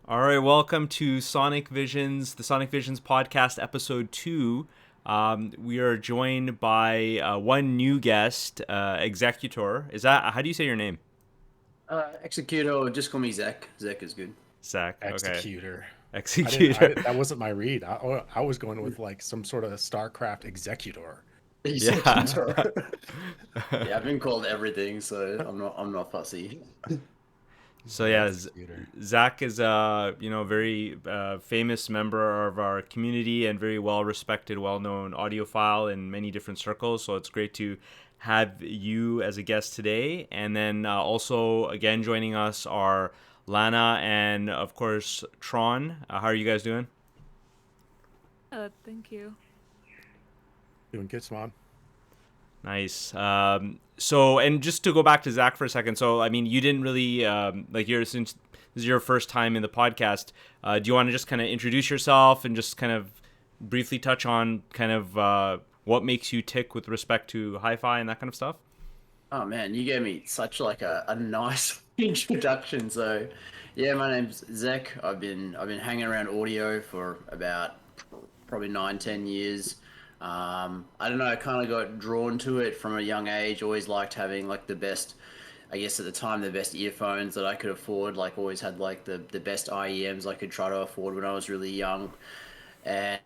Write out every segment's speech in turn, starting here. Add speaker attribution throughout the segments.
Speaker 1: All right, welcome to the Sonic Visions podcast, episode 2. We are joined by one new guest, Executor. How do you say your name?
Speaker 2: Xecuter, or just call me Zack. Zack is good.
Speaker 1: Zach. Okay.
Speaker 3: Executor.
Speaker 1: Executor.
Speaker 3: That wasn't my read. I was going with like some sort of StarCraft executor.
Speaker 1: Yeah.
Speaker 2: Executor. Yeah, I've been called everything, so I'm not fussy.
Speaker 1: So
Speaker 3: The
Speaker 1: yeah,
Speaker 3: executor.
Speaker 1: Zach is a very famous member of our community and very well respected, well known audiophile in many different circles. So it's great to have you as a guest today. And then also again joining us are Lana and of course Tron. How are you guys doing?
Speaker 4: Thank you.
Speaker 3: Doing good, Swan.
Speaker 1: Nice. So, and just to go back to Zach for a second. So, I mean, you didn't really since this is your first time in the podcast. Do you want to just kind of introduce yourself and just kind of briefly touch on kind of what makes you tick with respect to hi-fi and that kind of stuff?
Speaker 2: Oh man, you gave me such like a nice introduction. So, yeah, my name's Zack. I've been hanging around audio for about probably 9, 10 years. I don't know. I kind of got drawn to it from a young age. Always liked having like the best. I guess at the time the best earphones that I could afford. Like always had like the best IEMs I could try to afford when I was really young, and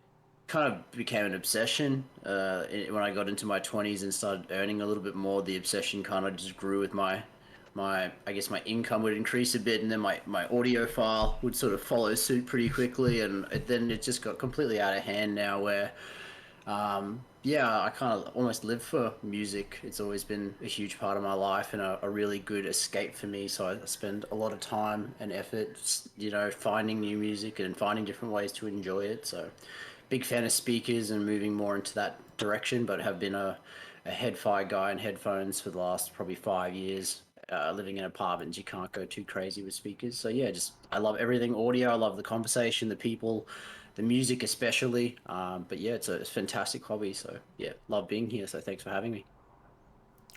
Speaker 2: kind of became an obsession when I got into my 20s and started earning a little bit more. The obsession kind of just grew with my I guess my income would increase a bit, and then my audio file would sort of follow suit pretty quickly, and then it just got completely out of hand now where yeah, I kind of almost live for music. It's always been a huge part of my life and a really good escape for me. So I spend a lot of time and effort, finding new music and finding different ways to enjoy it. So, big fan of speakers and moving more into that direction, but have been a head-fi guy in headphones for the last probably 5 years. Living in apartments, you can't go too crazy with speakers. So yeah, just I love everything audio. I love the conversation, the people, the music especially. But yeah, it's a fantastic hobby. So yeah, love being here. So thanks for having me.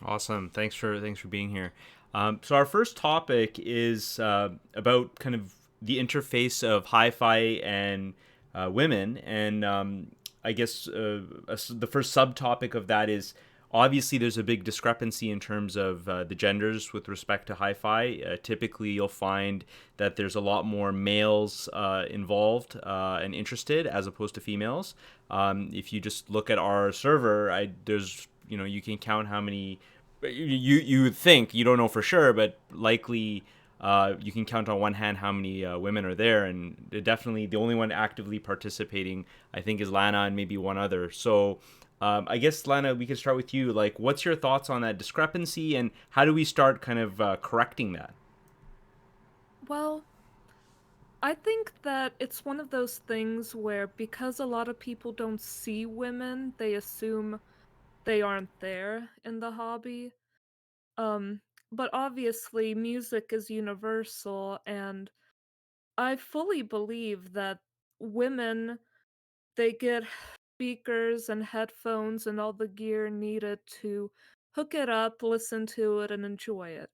Speaker 1: Awesome. Thanks for being here. So our first topic is about kind of the interface of hi-fi and women, and I guess the first subtopic of that is obviously there's a big discrepancy in terms of the genders with respect to hi-fi. Typically, you'll find that there's a lot more males involved and interested as opposed to females. If you just look at our server, there's you can count how many you would think, you don't know for sure, but likely you can count on one hand how many women are there, and definitely the only one actively participating I think is Lana and maybe one other. So I guess Lana, we could start with you. Like, what's your thoughts on that discrepancy, and how do we start kind of correcting that?
Speaker 4: Well, I think that it's one of those things where because a lot of people don't see women, they assume they aren't there in the hobby. Um, but obviously music is universal and I fully believe that women they get speakers and headphones and all the gear needed to hook it up, listen to it and enjoy it.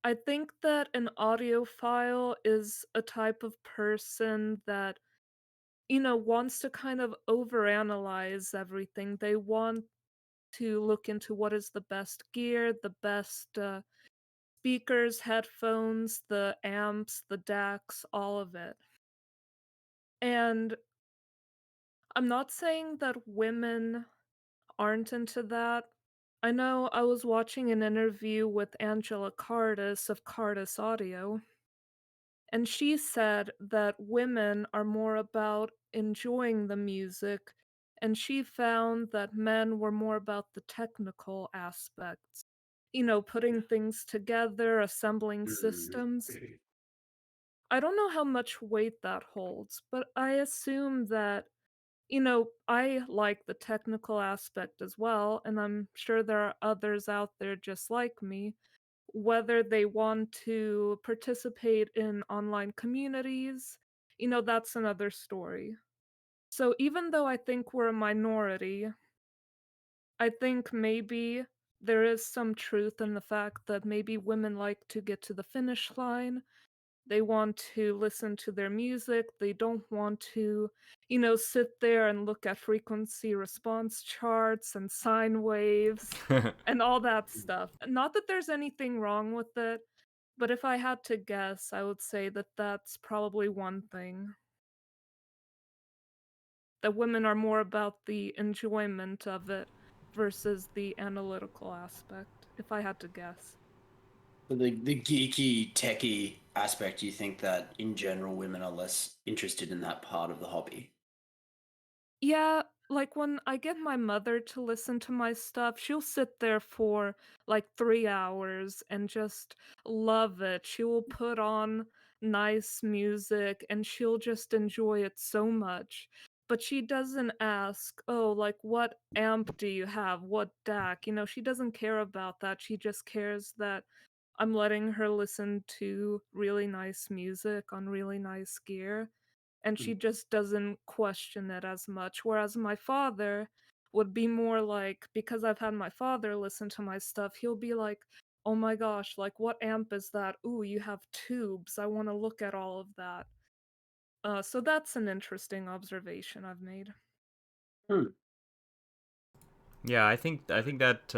Speaker 4: I think that an audiophile is a type of person that, wants to kind of overanalyze everything. They want to look into what is the best gear, the best speakers, headphones, the amps, the DACs, all of it. And I'm not saying that women aren't into that. I know I was watching an interview with Angela Cardis of Cardis Audio, and she said that women are more about enjoying the music, and she found that men were more about the technical aspects. Putting things together, assembling
Speaker 2: Mm.
Speaker 4: systems. I don't know how much weight that holds, but I assume that, I like the technical aspect as well, and I'm sure there are others out there just like me. Whether they want to participate in online communities, that's another story. So even though I think we're a minority, I think maybe there is some truth in the fact that maybe women like to get to the finish line, They want to listen to their music. They don't want to, you know, sit there and look at frequency response charts and sine waves and all that stuff. Not that there's anything wrong with it, but if I had to guess, I would say that that's probably one thing. That women are more about the enjoyment of it versus the analytical aspect, if I had to guess.
Speaker 2: So the geeky, techie aspect, you think that in general women are less interested in that part of the hobby?
Speaker 4: Yeah, like when I get my mother to listen to my stuff, she'll sit there for like 3 hours and just love it. She will put on nice music and she'll just enjoy it so much. But she doesn't ask, oh, like, what amp do you have? What DAC? You know, she doesn't care about that. She just cares that I'm letting her listen to really nice music on really nice gear, and she
Speaker 2: Mm.
Speaker 4: just doesn't question it as much. Whereas my father would be more like, because I've had my father listen to my stuff, he'll be like, "Oh my gosh, like what amp is that? Ooh, you have tubes. I want to look at all of that." So that's an interesting observation I've made.
Speaker 2: Hmm.
Speaker 1: Yeah, I think that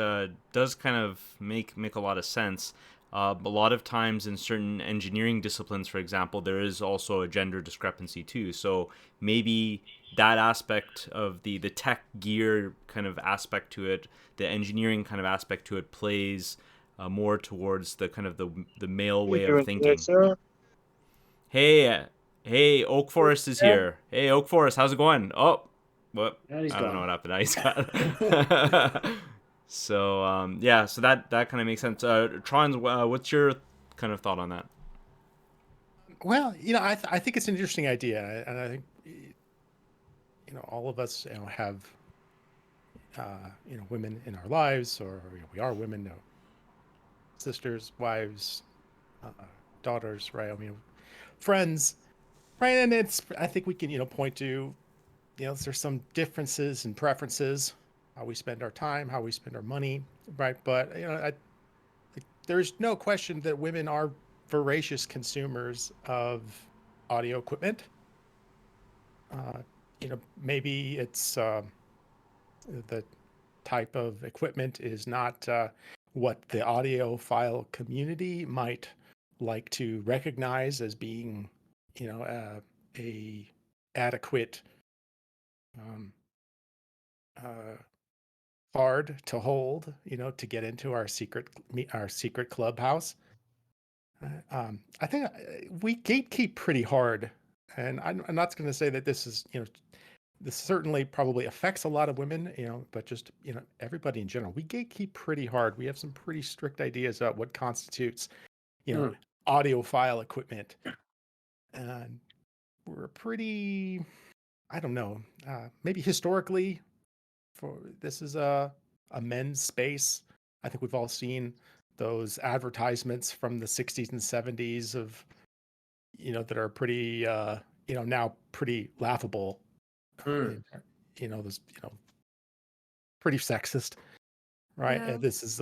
Speaker 1: does kind of make a lot of sense. A lot of times in certain engineering disciplines, for example, there is also a gender discrepancy too. So maybe that aspect of the tech gear kind of aspect to it, the engineering kind of aspect to it, plays more towards the kind of the male
Speaker 5: You
Speaker 1: way of
Speaker 5: doing today,
Speaker 1: thinking.
Speaker 5: sir?
Speaker 1: Hey, hey, Oak Forest is
Speaker 5: Yeah.
Speaker 1: here. Hey, Oak Forest, how's it going? Oh, what?
Speaker 2: And he's
Speaker 1: I don't know
Speaker 2: gone.
Speaker 1: what happened. He's got. So yeah, so that kind of makes sense. Tron, what's your kind of thought on that?
Speaker 3: Well, I think it's an interesting idea, and I think all of us have women in our lives, or we are women, sisters, wives, uh, daughters, right? I mean, friends, right? And I think we can point to there's some differences and preferences, how we spend our time, how we spend our money, right? But there's no question that women are voracious consumers of audio equipment. Maybe it's the type of equipment is not what the audiophile community might like to recognize as being, a adequate um, uh, card to hold, to get into our secret clubhouse. I think we gatekeep pretty hard, and I'm not going to say that this is, this certainly probably affects a lot of women, but just, everybody in general. We gatekeep pretty hard. We have some pretty strict ideas about what constitutes, you know,
Speaker 2: Mm.
Speaker 3: audiophile equipment. And we're pretty, I don't know, maybe historically, for this is a men's space. I think we've all seen those advertisements from the 60s and 70s of, that are pretty, now pretty laughable.
Speaker 2: Mm.
Speaker 3: Those, pretty sexist, right?
Speaker 4: Yeah.
Speaker 3: This is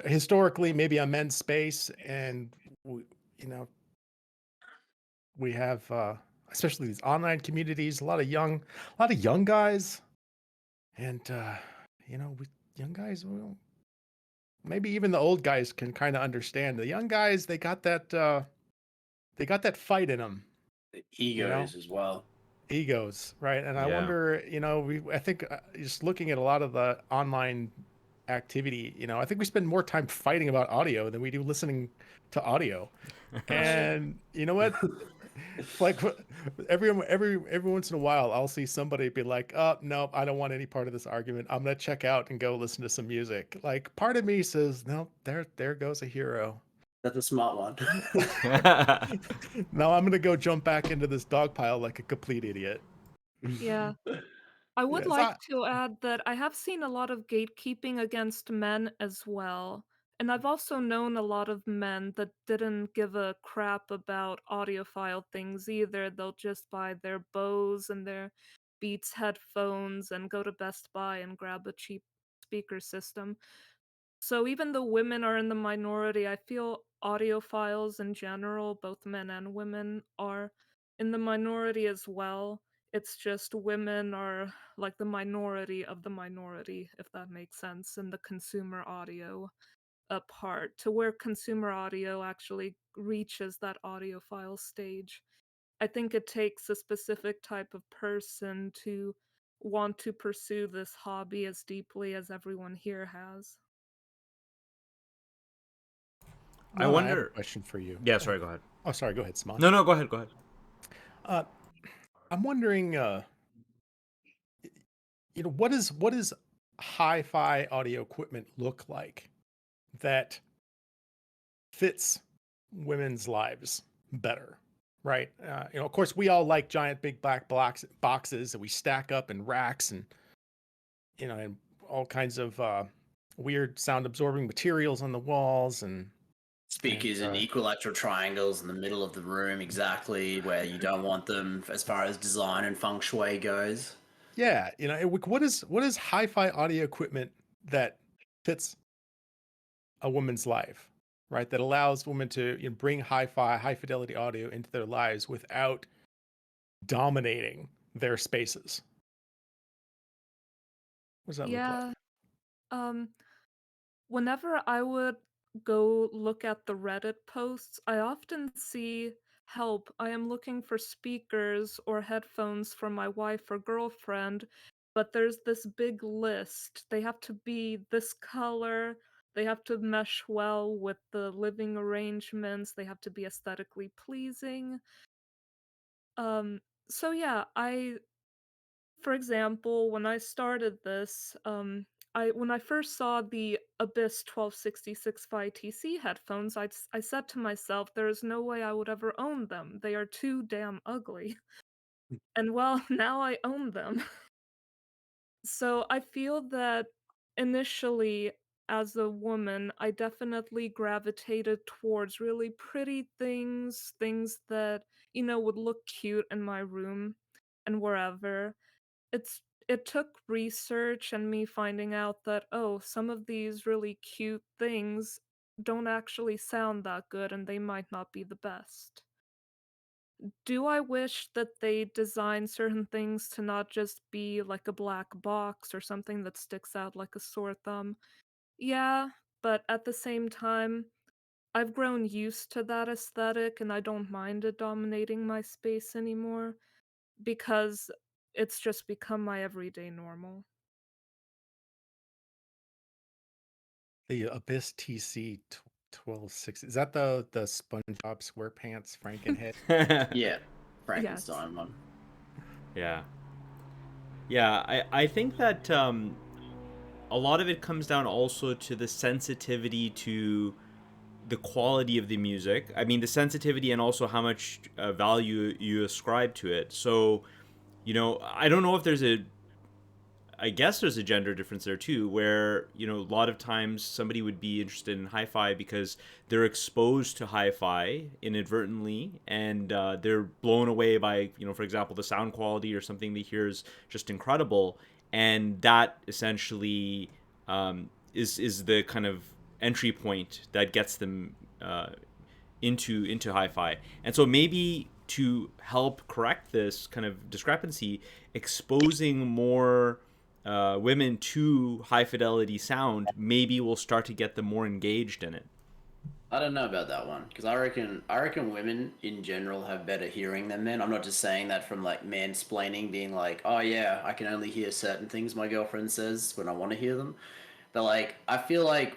Speaker 3: historically maybe a men's space, and we, you know we have especially these online communities, a lot of young guys, and we young guys. Well, maybe even the old guys can kind of understand. The young guys, they got that fight in them,
Speaker 2: The
Speaker 3: you know,
Speaker 2: egos as well.
Speaker 3: egos, right? And I
Speaker 1: Yeah.
Speaker 3: wonder, I think just looking at a lot of the online activity, I think we spend more time fighting about audio than we do listening to audio.
Speaker 4: Right.
Speaker 3: And you know what? Like every once in a while, I'll see somebody be like, "Oh, no, I don't want any part of this argument. I'm gonna check out and go listen to some music." Like part of me says, "No, there goes a hero."
Speaker 2: That's a smart one.
Speaker 3: Now I'm gonna go jump back into this dog pile like a complete idiot.
Speaker 4: Yeah. I would
Speaker 3: Yeah,
Speaker 4: like to add that I have seen a lot of gatekeeping against men as well. And I've also known a lot of men that didn't give a crap about audiophile things either. They'll just buy their Bose and their Beats headphones and go to Best Buy and grab a cheap speaker system. So even though women are in the minority, I feel audiophiles in general, both men and women, are in the minority as well. It's just women are like the minority of the minority, if that makes sense, in the consumer audio part, to where consumer audio actually reaches that audiophile stage. I think it takes a specific type of person to want to pursue this hobby as deeply as everyone here has.
Speaker 1: I
Speaker 3: Lana, I have a
Speaker 1: wonder.
Speaker 3: question for you.
Speaker 1: Yeah, sorry, go ahead.
Speaker 3: Oh, sorry. Go ahead, Simon.
Speaker 1: No, go ahead, go ahead.
Speaker 3: Uh, I'm wondering, what does hi-fi audio equipment look like that fits women's lives better, right? Of course, we all like giant big black boxes that we stack up in racks, and all kinds of weird sound absorbing materials on the walls, and
Speaker 2: Speakers in equilateral triangles in the middle of the room, exactly where you don't want them as far as design and feng shui goes.
Speaker 3: yeah, what is hi-fi audio equipment that fits a woman's life, right? That allows women to bring hi-fi, high fidelity audio into their lives without dominating their spaces. What does that look like?
Speaker 4: Yeah, um, whenever I would go look at the Reddit posts, I often see, "Help, I am looking for speakers or headphones for my wife or girlfriend, but there's this big list. They have to be this color, they have to mesh well with the living arrangements, they have to be aesthetically pleasing." Um, so yeah, for example, when I started this, when I first saw the Abyss 1266 Phi TC headphones, I said to myself, there is no way I would ever own them. They are too damn ugly. And well, now I own them. So I feel that initially, as a woman, I definitely gravitated towards really pretty things, things that, would look cute in my room and wherever. It took research and me finding out that, oh, some of these really cute things don't actually sound that good and they might not be the best. Do I wish that they designed certain things to not just be like a black box or something that sticks out like a sore thumb? Yeah, but at the same time, I've grown used to that aesthetic and I don't mind it dominating my space anymore because it's just become my everyday normal.
Speaker 3: The Abyss TC 1260. Is that the SpongeBob SquarePants Frankenhead?
Speaker 2: Yeah,
Speaker 4: Yes.
Speaker 2: Frankenstein one.
Speaker 1: Yeah. Yeah, I think that a lot of it comes down also to the sensitivity to the quality of the music. I mean, the sensitivity and also how much value you ascribe to it. So, I don't know if I guess there's a gender difference there too, where, a lot of times somebody would be interested in hi-fi because they're exposed to hi-fi inadvertently, and they're blown away by, for example, the sound quality or something they hear is just incredible, and that essentially is the kind of entry point that gets them into hi-fi. And so maybe to help correct this kind of discrepancy, exposing more women to high fidelity sound maybe will start to get them more engaged in it.
Speaker 2: I don't know about that one because I reckon women in general have better hearing than men. I'm not just saying that from like mansplaining, being like, oh yeah, I can only hear certain things my girlfriend says when I want to hear them. But like, I feel like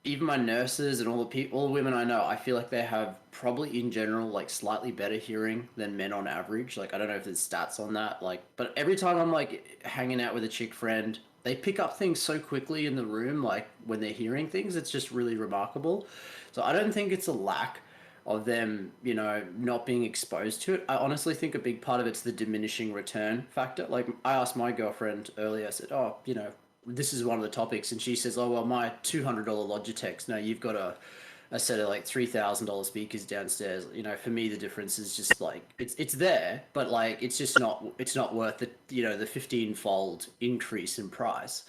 Speaker 2: even my nurses and all the women I know, I feel like they have probably in general like slightly better hearing than men on average. Like I don't know if there's stats on that. Like, but every time I'm like hanging out with a chick friend, they pick up things so quickly in the room. Like when they're hearing things, it's just really remarkable. So I don't think it's a lack of them, not being exposed to it. I honestly think a big part of it's the diminishing return factor. Like I asked my girlfriend earlier, I said, "Oh, this is one of the topics," and she says, "Oh well, my $200 Logitechs. No, you've got a set of like $3,000 speakers downstairs. For me, the difference is just like it's there, but like it's not worth the 15-fold increase in price."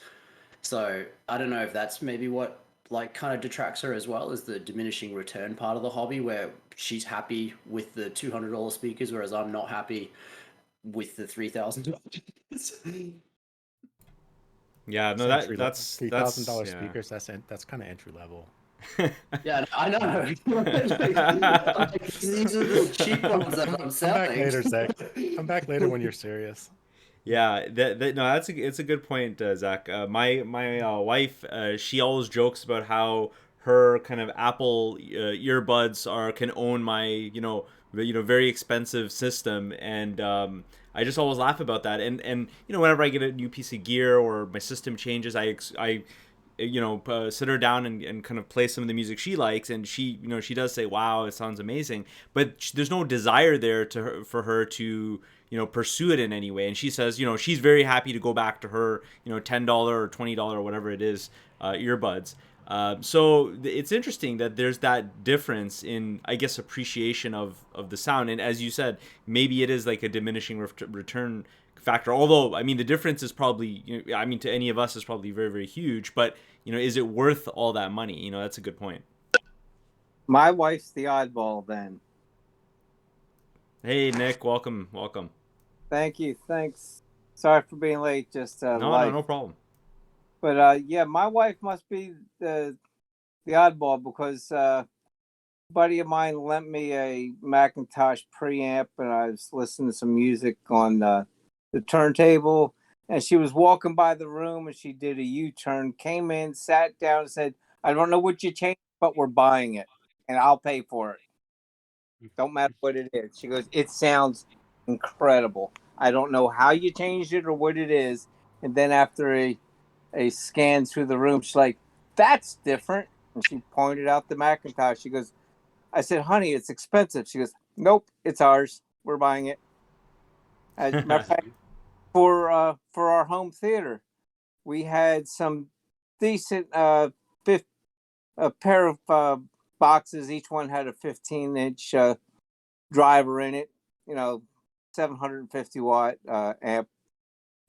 Speaker 2: So I don't know if that's maybe what like kind of detracts her as well is the diminishing return part of the hobby, where she's happy with the $200 speakers, whereas I'm not happy with the $3,000.
Speaker 1: Yeah, no,
Speaker 3: It's
Speaker 1: that's
Speaker 3: $3,000
Speaker 1: yeah.
Speaker 3: speakers. That's kind of entry level.
Speaker 2: Yeah, I know. Like, these are the cheap ones that I'm
Speaker 3: Come back
Speaker 2: selling.
Speaker 3: later, Zach. Come back later when you're serious.
Speaker 1: Yeah, no, it's a good point, Zach. My wife, she always jokes about how her kind of Apple earbuds can own my very expensive system, and I just always laugh about that. And whenever I get a new piece of gear or my system changes, I sit her down and kind of play some of the music she likes, and she does say, wow, it sounds amazing, but there's no desire there for her to pursue it in any way. And she says she's very happy to go back to her $10 or $20 or whatever it is earbuds. So it's interesting that there's that difference in, I guess, appreciation of the sound. And as you said, maybe it is like a diminishing return factor. Although, I mean, the difference is probably, to any of us is probably very, very huge. But, is it worth all that money? That's a good point.
Speaker 5: My wife's the oddball then.
Speaker 1: Hey, Nick, welcome.
Speaker 5: Thank you. Thanks. Sorry for being late. Just
Speaker 1: No problem.
Speaker 5: But yeah, my wife must be the oddball because a buddy of mine lent me a Macintosh preamp, and I was listening to some music on the turntable. And she was walking by the room, and she did a U-turn, came in, sat down, and said, "I don't know what you changed, but we're buying it, and I'll pay for it. Don't matter what it is." She goes, "It sounds incredible. I don't know how you changed it or what it is." And then after a scan through the room, she's like, "That's different." And she pointed out the Macintosh. She goes, I said, "Honey, it's expensive." She goes, "Nope, it's ours. We're buying it." As a matter of fact, for our home theater, we had some decent a pair of boxes. Each one had a 15-inch driver in it, 750 watt amp.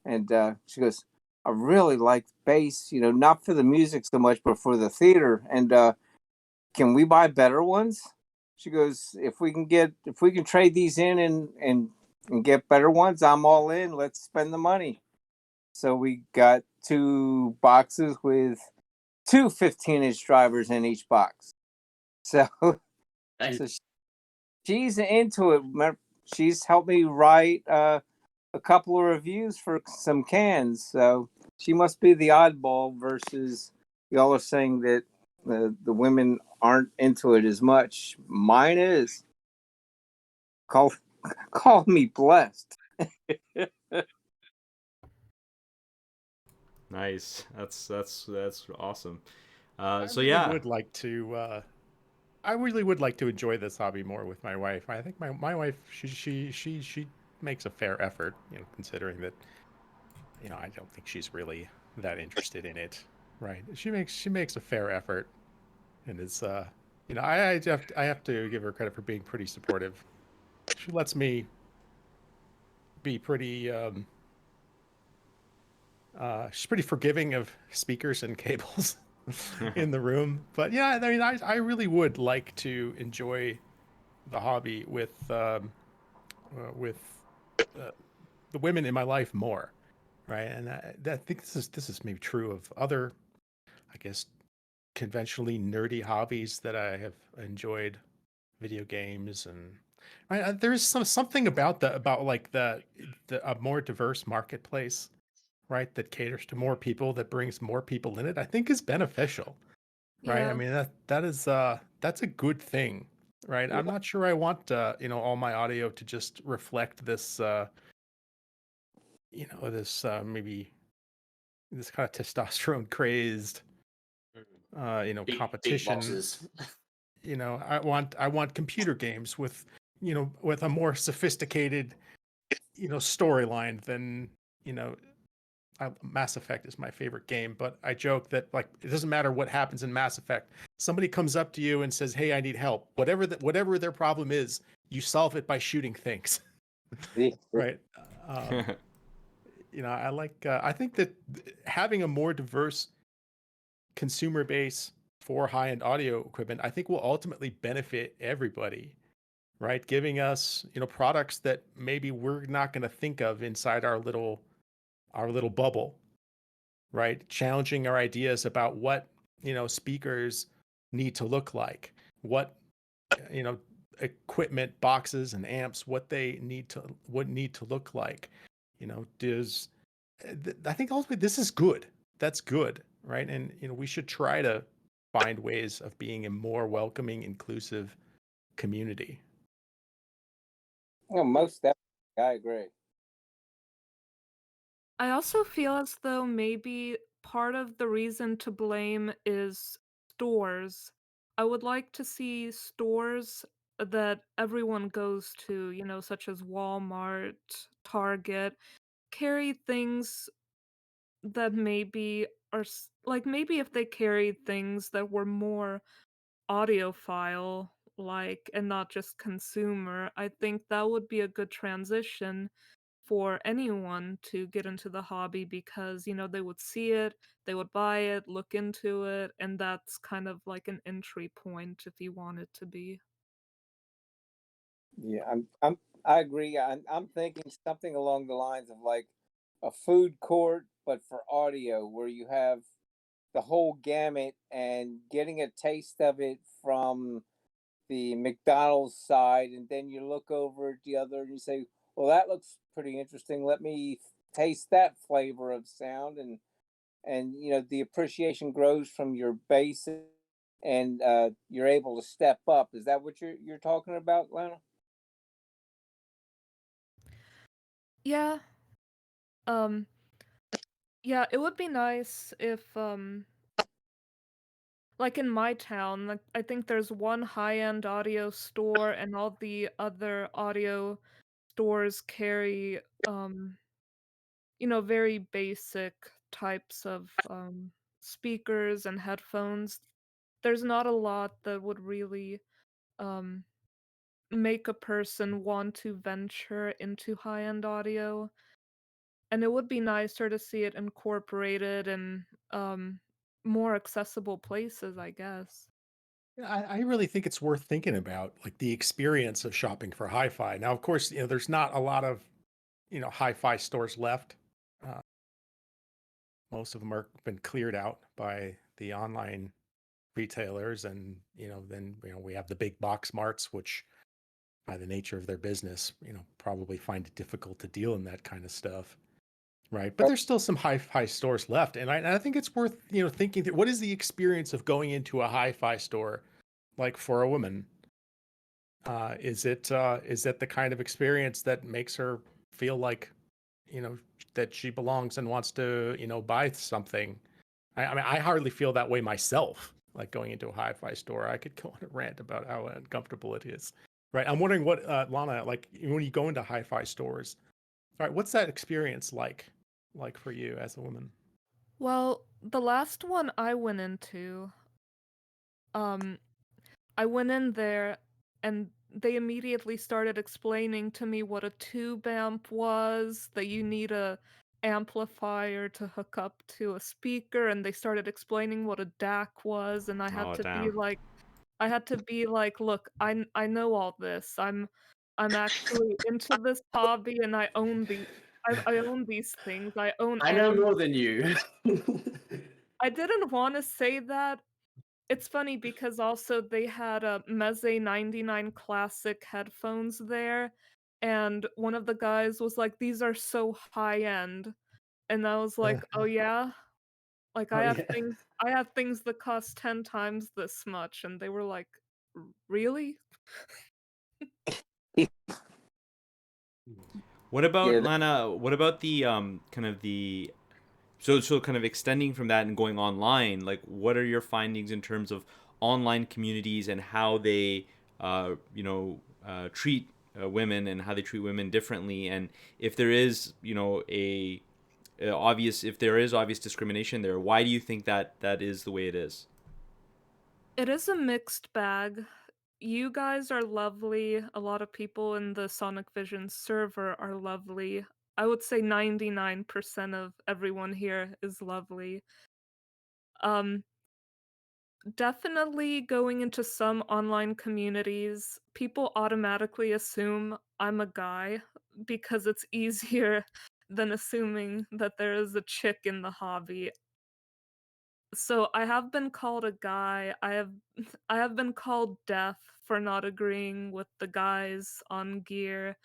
Speaker 5: And she goes, "I really like bass, not for the music so much, but for the theater. And can we buy better ones?" She goes, if we can trade these in and get better ones, I'm all in. Let's spend the money." So we got 2 boxes with 2 15-inch drivers in each box. So, so she's into it. She's helped me write a couple of reviews for some cans. So she must be the oddball versus y'all are saying that the women aren't into it as much. Mine is. Call me blessed.
Speaker 1: Nice. That's awesome.
Speaker 3: I
Speaker 1: So
Speaker 3: really
Speaker 1: yeah,
Speaker 3: would like to. I really would like to enjoy this hobby more with my wife. I think my wife she makes a fair effort, considering that I don't think she's really that interested in it. Right? She makes a fair effort, and it's I have to give her credit for being pretty supportive. She lets me be pretty she's pretty forgiving of speakers and cables in the room. But yeah, I mean, I really would like to enjoy the hobby with uh, the women in my life more, right? And I think this is maybe true of other, I guess, conventionally nerdy hobbies that I have enjoyed, video games and. Right, there's something about a more diverse marketplace, right, that caters to more people, that brings more people in it, I think is beneficial, right? I
Speaker 4: Yeah.
Speaker 3: mean, that's a good thing, right?
Speaker 5: Yeah.
Speaker 3: I'm not sure I want all my audio to just reflect this maybe this kind of testosterone crazed
Speaker 2: Big
Speaker 3: competition.
Speaker 2: boxes.
Speaker 3: I want computer games with with a more sophisticated storyline than you know Mass Effect is my favorite game, but I joke that like it doesn't matter what happens in Mass Effect. Somebody comes up to you and says, "Hey, I need help." Whatever their problem is, you solve it by shooting things, right? Um, I think that having a more diverse consumer base for high-end audio equipment, I think will ultimately benefit everybody, right? Giving us, products that maybe we're not going to think of inside our little bubble, right? Challenging our ideas about what, speakers need to look like, what, you know, equipment boxes and amps, what need to look like. Does I think ultimately this is good. That's good, right? And we should try to find ways of being a more welcoming, inclusive community.
Speaker 5: Most definitely, I agree.
Speaker 4: I also feel as though maybe part of the reason to blame is stores. I would like to see stores that everyone goes to, such as Walmart, Target, carry things that maybe like maybe if they carried things that were more audiophile like and not just consumer, I think that would be a good transition for anyone to get into the hobby because, they would see it, they would buy it, look into it, and that's kind of like an entry point if you want it to be.
Speaker 5: Yeah, I agree. I'm thinking something along the lines of like a food court, but for audio, where you have the whole gamut and getting a taste of it from the McDonald's side, and then you look over at the other and you say, "Well, that looks pretty interesting. Let me taste that flavor of sound." And the appreciation grows from your base, and you're able to step up. Is that what you're talking about, Lana?
Speaker 4: Yeah. Um yeah, it would be nice if like in my town, like I think there's one high-end audio store and all the other audio stores carry very basic types of speakers and headphones. There's not a lot that would really um make a person want to venture into high-end audio, and it would be nicer to see it incorporated in more accessible places, I guess.
Speaker 3: Yeah, I really think it's worth thinking about, like the experience of shopping for hi-fi. Now, of course, there's not a lot of hi-fi stores left. Uh, most of them are been cleared out by the online retailers, and then we have the big box marts, which by the nature of their business, probably find it difficult to deal in that kind of stuff. Right. But there's still some hi-fi stores left. And I think it's worth, thinking that what is the experience of going into a hi-fi store like for a woman? Is it the kind of experience that makes her feel like, you know, that she belongs and wants to, buy something? I mean, I hardly feel that way myself, like going into a hi-fi store. I could go on a rant about how uncomfortable it is. Right. I'm wondering what, Lana, like when you go into hi-fi stores, all right, what's that experience like for you as a woman?
Speaker 4: Well, the last one I went into, um, I went in there and they immediately started explaining to me what a tube amp was, that you need a amplifier to hook up to a speaker, and they started explaining what a DAC was, and
Speaker 1: Oh, damn.
Speaker 4: I had to be like, "Look, I know all this. I'm actually into this hobby and I own these things. I own
Speaker 2: I know
Speaker 4: amps."
Speaker 2: more than you.
Speaker 4: I didn't wanna say that. It's funny because also they had a Meze 99 Classic headphones there, and one of the guys was like, "These are so high-end," and I was like, "Oh, yeah?" Like,
Speaker 2: Oh yeah.
Speaker 4: I have things that cost 10 times this much, and they were like, Really?"
Speaker 1: What about
Speaker 5: Yeah,
Speaker 1: Lana? What about the kind of the so kind of extending from that and going online? Like, what are your findings in terms of online communities and how they treat women and how they treat women differently? And if there is obvious if there is obvious discrimination there, why do you think that that is the way it is?
Speaker 4: It is a mixed bag. You guys are lovely. A lot of people in the Sonic Vision server are lovely. I would say 99% of everyone here is lovely. Um, Definitely going into some online communities, people automatically assume I'm a guy because it's easier than assuming that there is a chick in the hobby. So I have been called a guy. I have been called deaf for not agreeing with the guys on gear.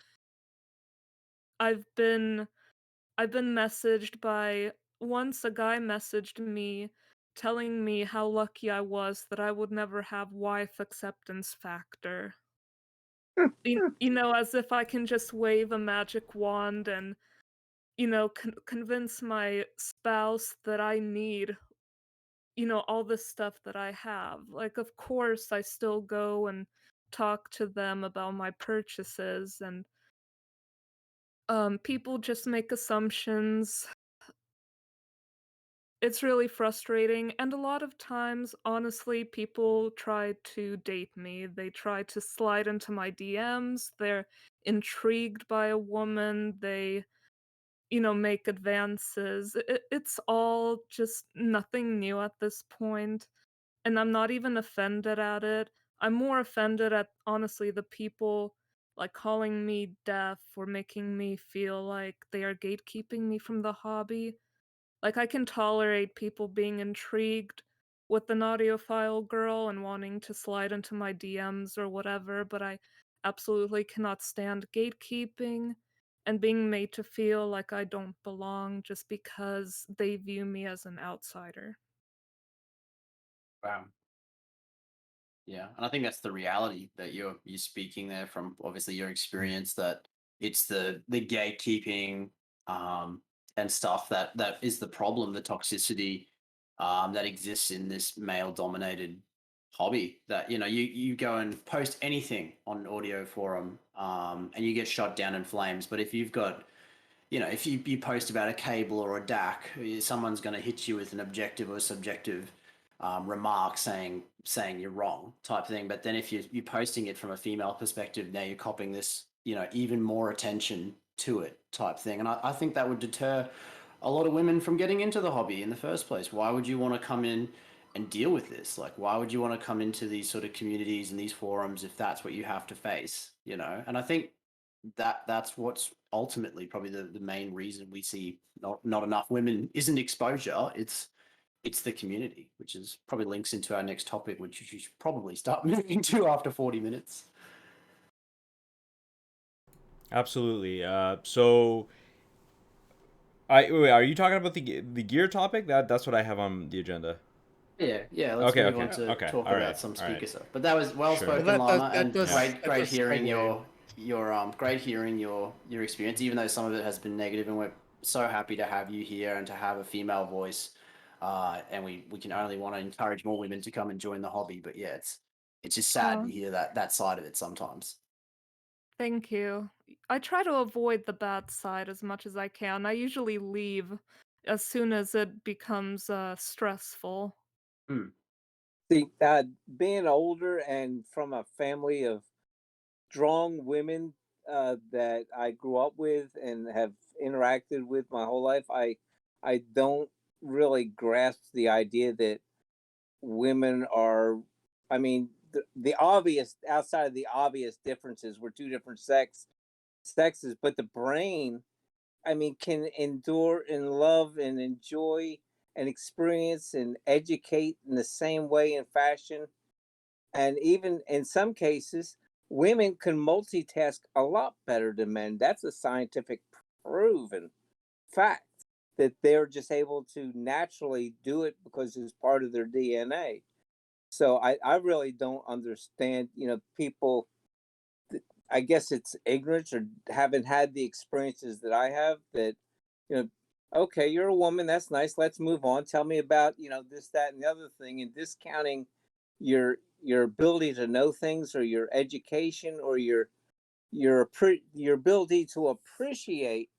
Speaker 4: I've been I've been messaged by once a guy messaged me telling me how lucky I was that I would never have wife acceptance factor. As if I can just wave a magic wand and, convince my spouse that I need, all this stuff that I have. Like, of course, I still go and talk to them about my purchases, and people just make assumptions. It's really frustrating, and a lot of times, honestly, people try to date me. They try to slide into my DMs. They're intrigued by a woman. They, make advances. It's all just nothing new at this point, and I'm not even offended at it. I'm more offended at, honestly, the people, like, calling me deaf or making me feel like they are gatekeeping me from the hobby. Like, I can tolerate people being intrigued with an audiophile girl and wanting to slide into my DMs or whatever, but I absolutely cannot stand gatekeeping and being made to feel like I don't belong just because they view me as an outsider.
Speaker 2: Wow. Yeah, and I think that's the reality that you're speaking there from obviously your experience, that it's the gatekeeping and stuff that is the problem, the toxicity that exists in this male dominated hobby. That you go and post anything on an audio forum and you get shot down in flames, but if you've got if you post about a cable or a DAC, someone's going to hit you with an objective or subjective remark saying you're wrong type thing. But then if you're posting it from a female perspective, now you're copying this, even more attention to it type thing. And I think that would deter a lot of women from getting into the hobby in the first place. Why would you want to come in and deal with this? Like, why would you want to come into these sort of communities and these forums if that's what you have to face? And I think that's what's ultimately probably the main reason we see not enough women isn't exposure. It's the community, which is probably links into our next topic, which you should probably start moving to after 40 minutes.
Speaker 1: Absolutely. So, wait, are you talking about the gear topic? That's what I have on the agenda.
Speaker 2: Yeah. Let's
Speaker 1: Okay,
Speaker 2: move
Speaker 1: okay,
Speaker 2: on to
Speaker 1: okay.
Speaker 2: talk
Speaker 1: All
Speaker 2: about
Speaker 1: right,
Speaker 2: some
Speaker 1: all right.
Speaker 2: speaker stuff. But that was well
Speaker 1: Sure.
Speaker 2: spoken,
Speaker 3: Well,
Speaker 2: Lana, and
Speaker 3: that
Speaker 2: great
Speaker 3: does
Speaker 2: hearing
Speaker 3: segue.
Speaker 2: your great hearing your experience, even though some of it has been negative, and we're so happy to have you here and to have a female voice. And we can only want to encourage more women to come and join the hobby. But yeah, it's just sad to
Speaker 4: Aw,
Speaker 2: hear that side of it sometimes.
Speaker 4: thank you. I try to avoid the bad side as much as I can. I usually leave as soon as it becomes stressful.
Speaker 2: Hmm.
Speaker 5: See, being older and from a family of strong women that I grew up with and have interacted with my whole life, I don't really grasp the idea that women are. I mean, the obvious outside of the obvious differences, we're two different sexes, but the brain, I mean, can endure and love and enjoy and experience and educate in the same way and fashion. And even in some cases, women can multitask a lot better than men. That's a scientific proven fact that they're just able to naturally do it because it's part of their DNA. So I really don't understand, people. I guess it's ignorance or haven't had the experiences that I have that, you know, okay, you're a woman, that's nice. Let's move on. Tell me about, this, that, and the other thing, and discounting your ability to know things or your education or your ability to appreciate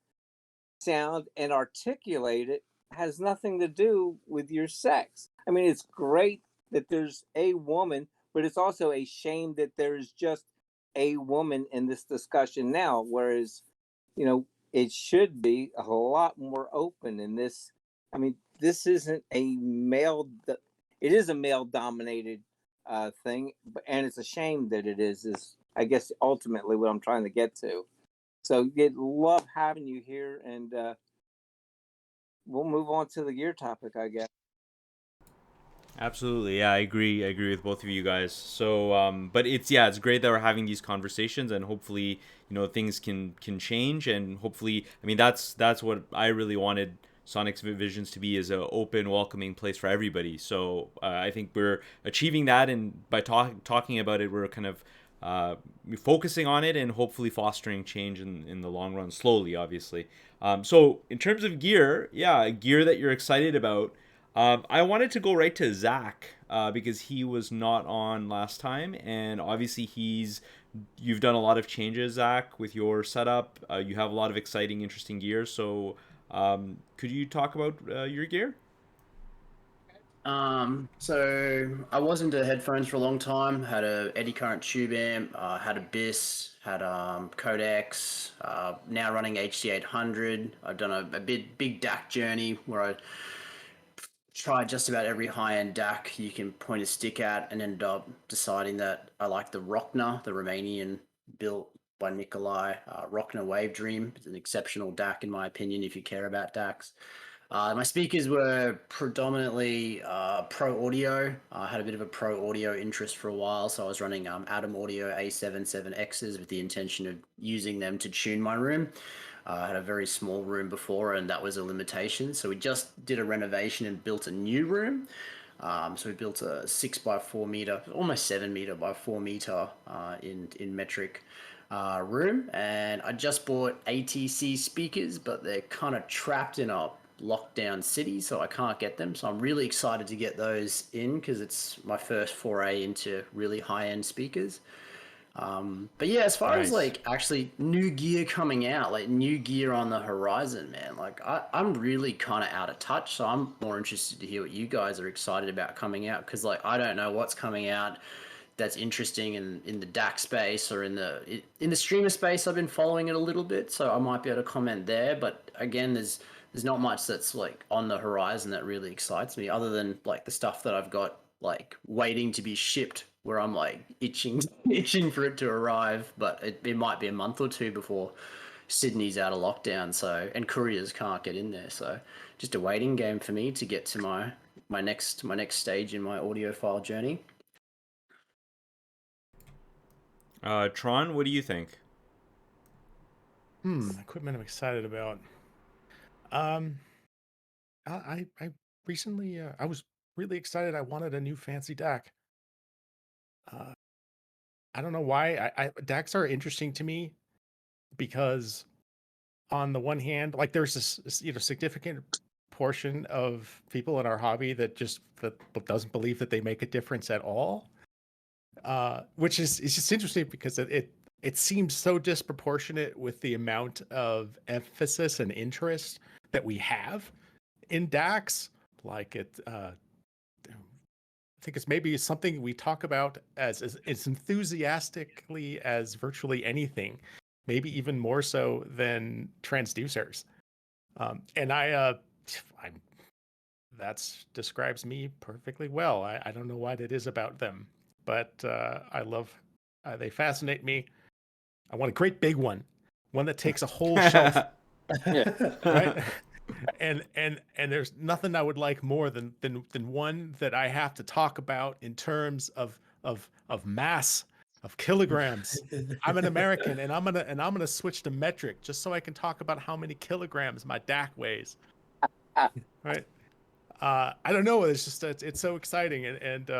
Speaker 5: sound and articulate it has nothing to do with your sex. I mean, it's great that there's a woman, but it's also a shame that there's just a woman in this discussion now, whereas, it should be a lot more open in this. I mean, this isn't a male, it is a male dominated thing, and it's a shame that it is I guess ultimately what I'm trying to get to. So love having you here, and we'll move on to the gear topic, I guess.
Speaker 1: Absolutely, yeah, I agree. I agree with both of you guys. So, but it's great that we're having these conversations, and hopefully, things can change, and hopefully, I mean, that's what I really wanted Sonic's Visions to be, is an open, welcoming place for everybody. So, I think we're achieving that, and by talking about it, we're kind of focusing on it and hopefully fostering change in the long run, slowly, obviously. So, in terms of gear, gear that you're excited about. I wanted to go right to Zack because he was not on last time, and obviously you've done a lot of changes, Zack, with your setup. You have a lot of exciting, interesting gear. So, could you talk about your gear?
Speaker 2: So I was into headphones for a long time. Had a eddy current tube amp, had a BIS, had codecs. Now running HD800. I've done a big DAC journey where I tried just about every high-end DAC you can point a stick at, and ended up deciding that I like the Rockner, the Romanian built by Nikolai. Rockner Wave Dream. It's an exceptional DAC in my opinion if you care about DACs. My speakers were predominantly pro audio. I had a bit of a pro audio interest for a while, so I was running Atom Audio A77Xs with the intention of using them to tune my room. I had a very small room before, and that was a limitation. So we just did a renovation and built a new room. So we built a 6x4 meter, almost 7 meter by 4 meter in metric room, and I just bought ATC speakers, but they're kind of trapped in a lockdown city, so I can't get them. So I'm really excited to get those in because it's my first foray into really high-end speakers. But yeah, as far as
Speaker 1: Nice.
Speaker 2: like actually new gear coming out, like new gear on the horizon, man, like I'm really kind of out of touch. So I'm more interested to hear what you guys are excited about coming out, because like I don't know what's coming out that's interesting in the DAC space or in the streamer space. I've been following it a little bit, so I might be able to comment there. But again, there's not much that's like on the horizon that really excites me, other than like the stuff that I've got like waiting to be shipped, where I'm like itching for it to arrive. But it might be a month or two before Sydney's out of lockdown, so, and couriers can't get in there. So just a waiting game for me to get to my next stage in my audiophile journey.
Speaker 1: Tron, what do you think?
Speaker 3: Equipment I'm excited about. I recently I was really excited. I wanted a new fancy DAC. I don't know why. DACs are interesting to me because on the one hand, like there's this significant portion of people in our hobby that doesn't believe that they make a difference at all. Which is, it's just interesting because it seems so disproportionate with the amount of emphasis and interest that we have in DACs. Like I think it's maybe something we talk about as enthusiastically as virtually anything, maybe even more so than transducers. And that describes me perfectly well. I don't know what it is about them, but I love. They fascinate me. I want a great big one that takes a whole shelf, right? And there's nothing I would like more than one that I have to talk about in terms of mass, of kilograms. I'm an American, and I'm gonna switch to metric just so I can talk about how many kilograms my DAC weighs. Right? I don't know. It's just it's so exciting, and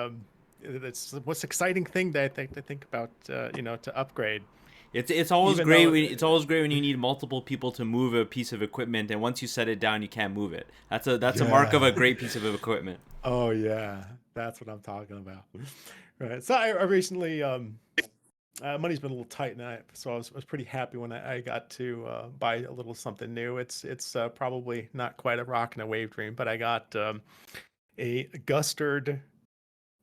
Speaker 3: it's the most exciting thing that I think about. To upgrade.
Speaker 1: It's always
Speaker 3: Even
Speaker 1: great
Speaker 3: though-
Speaker 1: it's always great when you need multiple people to move a piece of equipment, and once you set it down, you can't move it. That's a mark of a great piece of equipment.
Speaker 3: Oh yeah, that's what I'm talking about. Right. So I recently money's been a little tight, and so I was pretty happy when I got to buy a little something new. It's probably not quite a rock and a wave dream, but I got a Gustard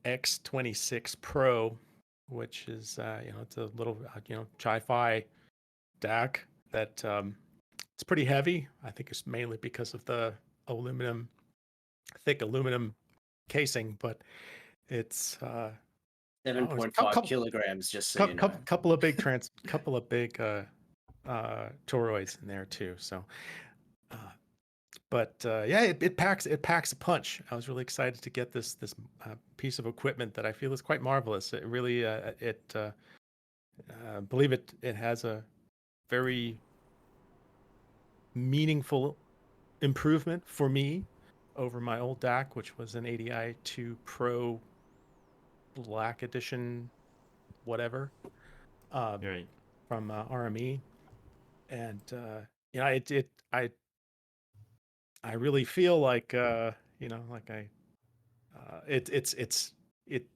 Speaker 3: X26 Pro, which is it's a little chi-fi DAC that it's pretty heavy. I think it's mainly because of the thick aluminum casing, but it's
Speaker 2: 7.5 kilograms, just so you know.
Speaker 3: couple of big toroids in there too. So, but yeah, it packs a punch. I was really excited to get this piece of equipment that I feel is quite marvelous. It really believe it has a very meaningful improvement for me over my old DAC, which was an ADI 2 Pro Black Edition, whatever,
Speaker 1: Right.
Speaker 3: from RME, and I really feel like like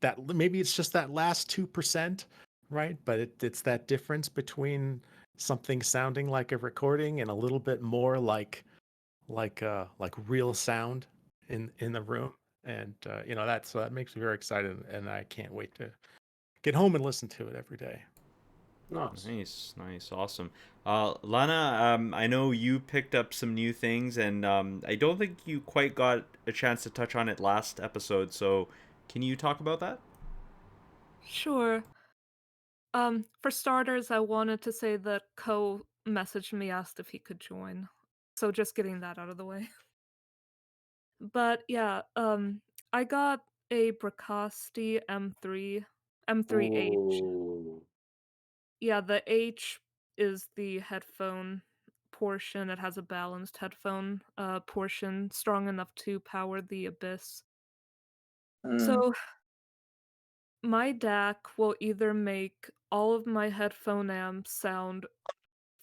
Speaker 3: that maybe it's just that last 2%, right? But it's that difference between something sounding like a recording and a little bit more like real sound in the room, and that makes me very excited, and I can't wait to get home and listen to it every day.
Speaker 2: Nice.
Speaker 1: Nice, awesome. Lana, I know you picked up some new things, and I don't think you quite got a chance to touch on it last episode. So, can you talk about that?
Speaker 4: Sure. For starters, I wanted to say that Ko messaged me, asked if he could join. So just getting that out of the way. But yeah, I got a Bricasti M3H.
Speaker 2: Ooh.
Speaker 4: Yeah, the H is the headphone portion. It has a balanced headphone portion, strong enough to power the Abyss. So my DAC will either make all of my headphone amps sound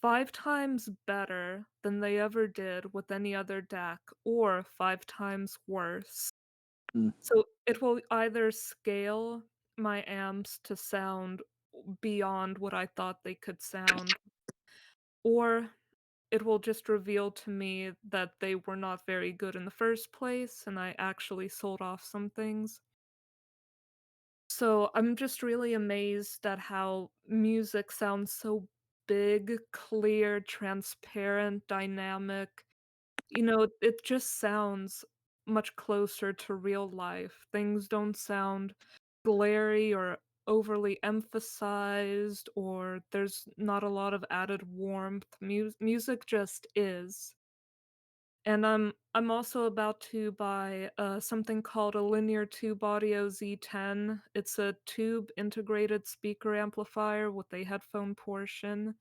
Speaker 4: 5 times better than they ever did with any other DAC, or 5 times worse. So it will either scale my amps to sound beyond what I thought they could sound, or it will just reveal to me that they were not very good in the first place, and I actually sold off some things. So I'm just really amazed at how music sounds so big, clear, transparent, dynamic. It just sounds much closer to real life. Things don't sound glary or overly emphasized, or there's not a lot of added warmth. Music just is. And I'm also about to buy something called a linear tube audio Z10. It's a tube integrated speaker amplifier with a headphone portion.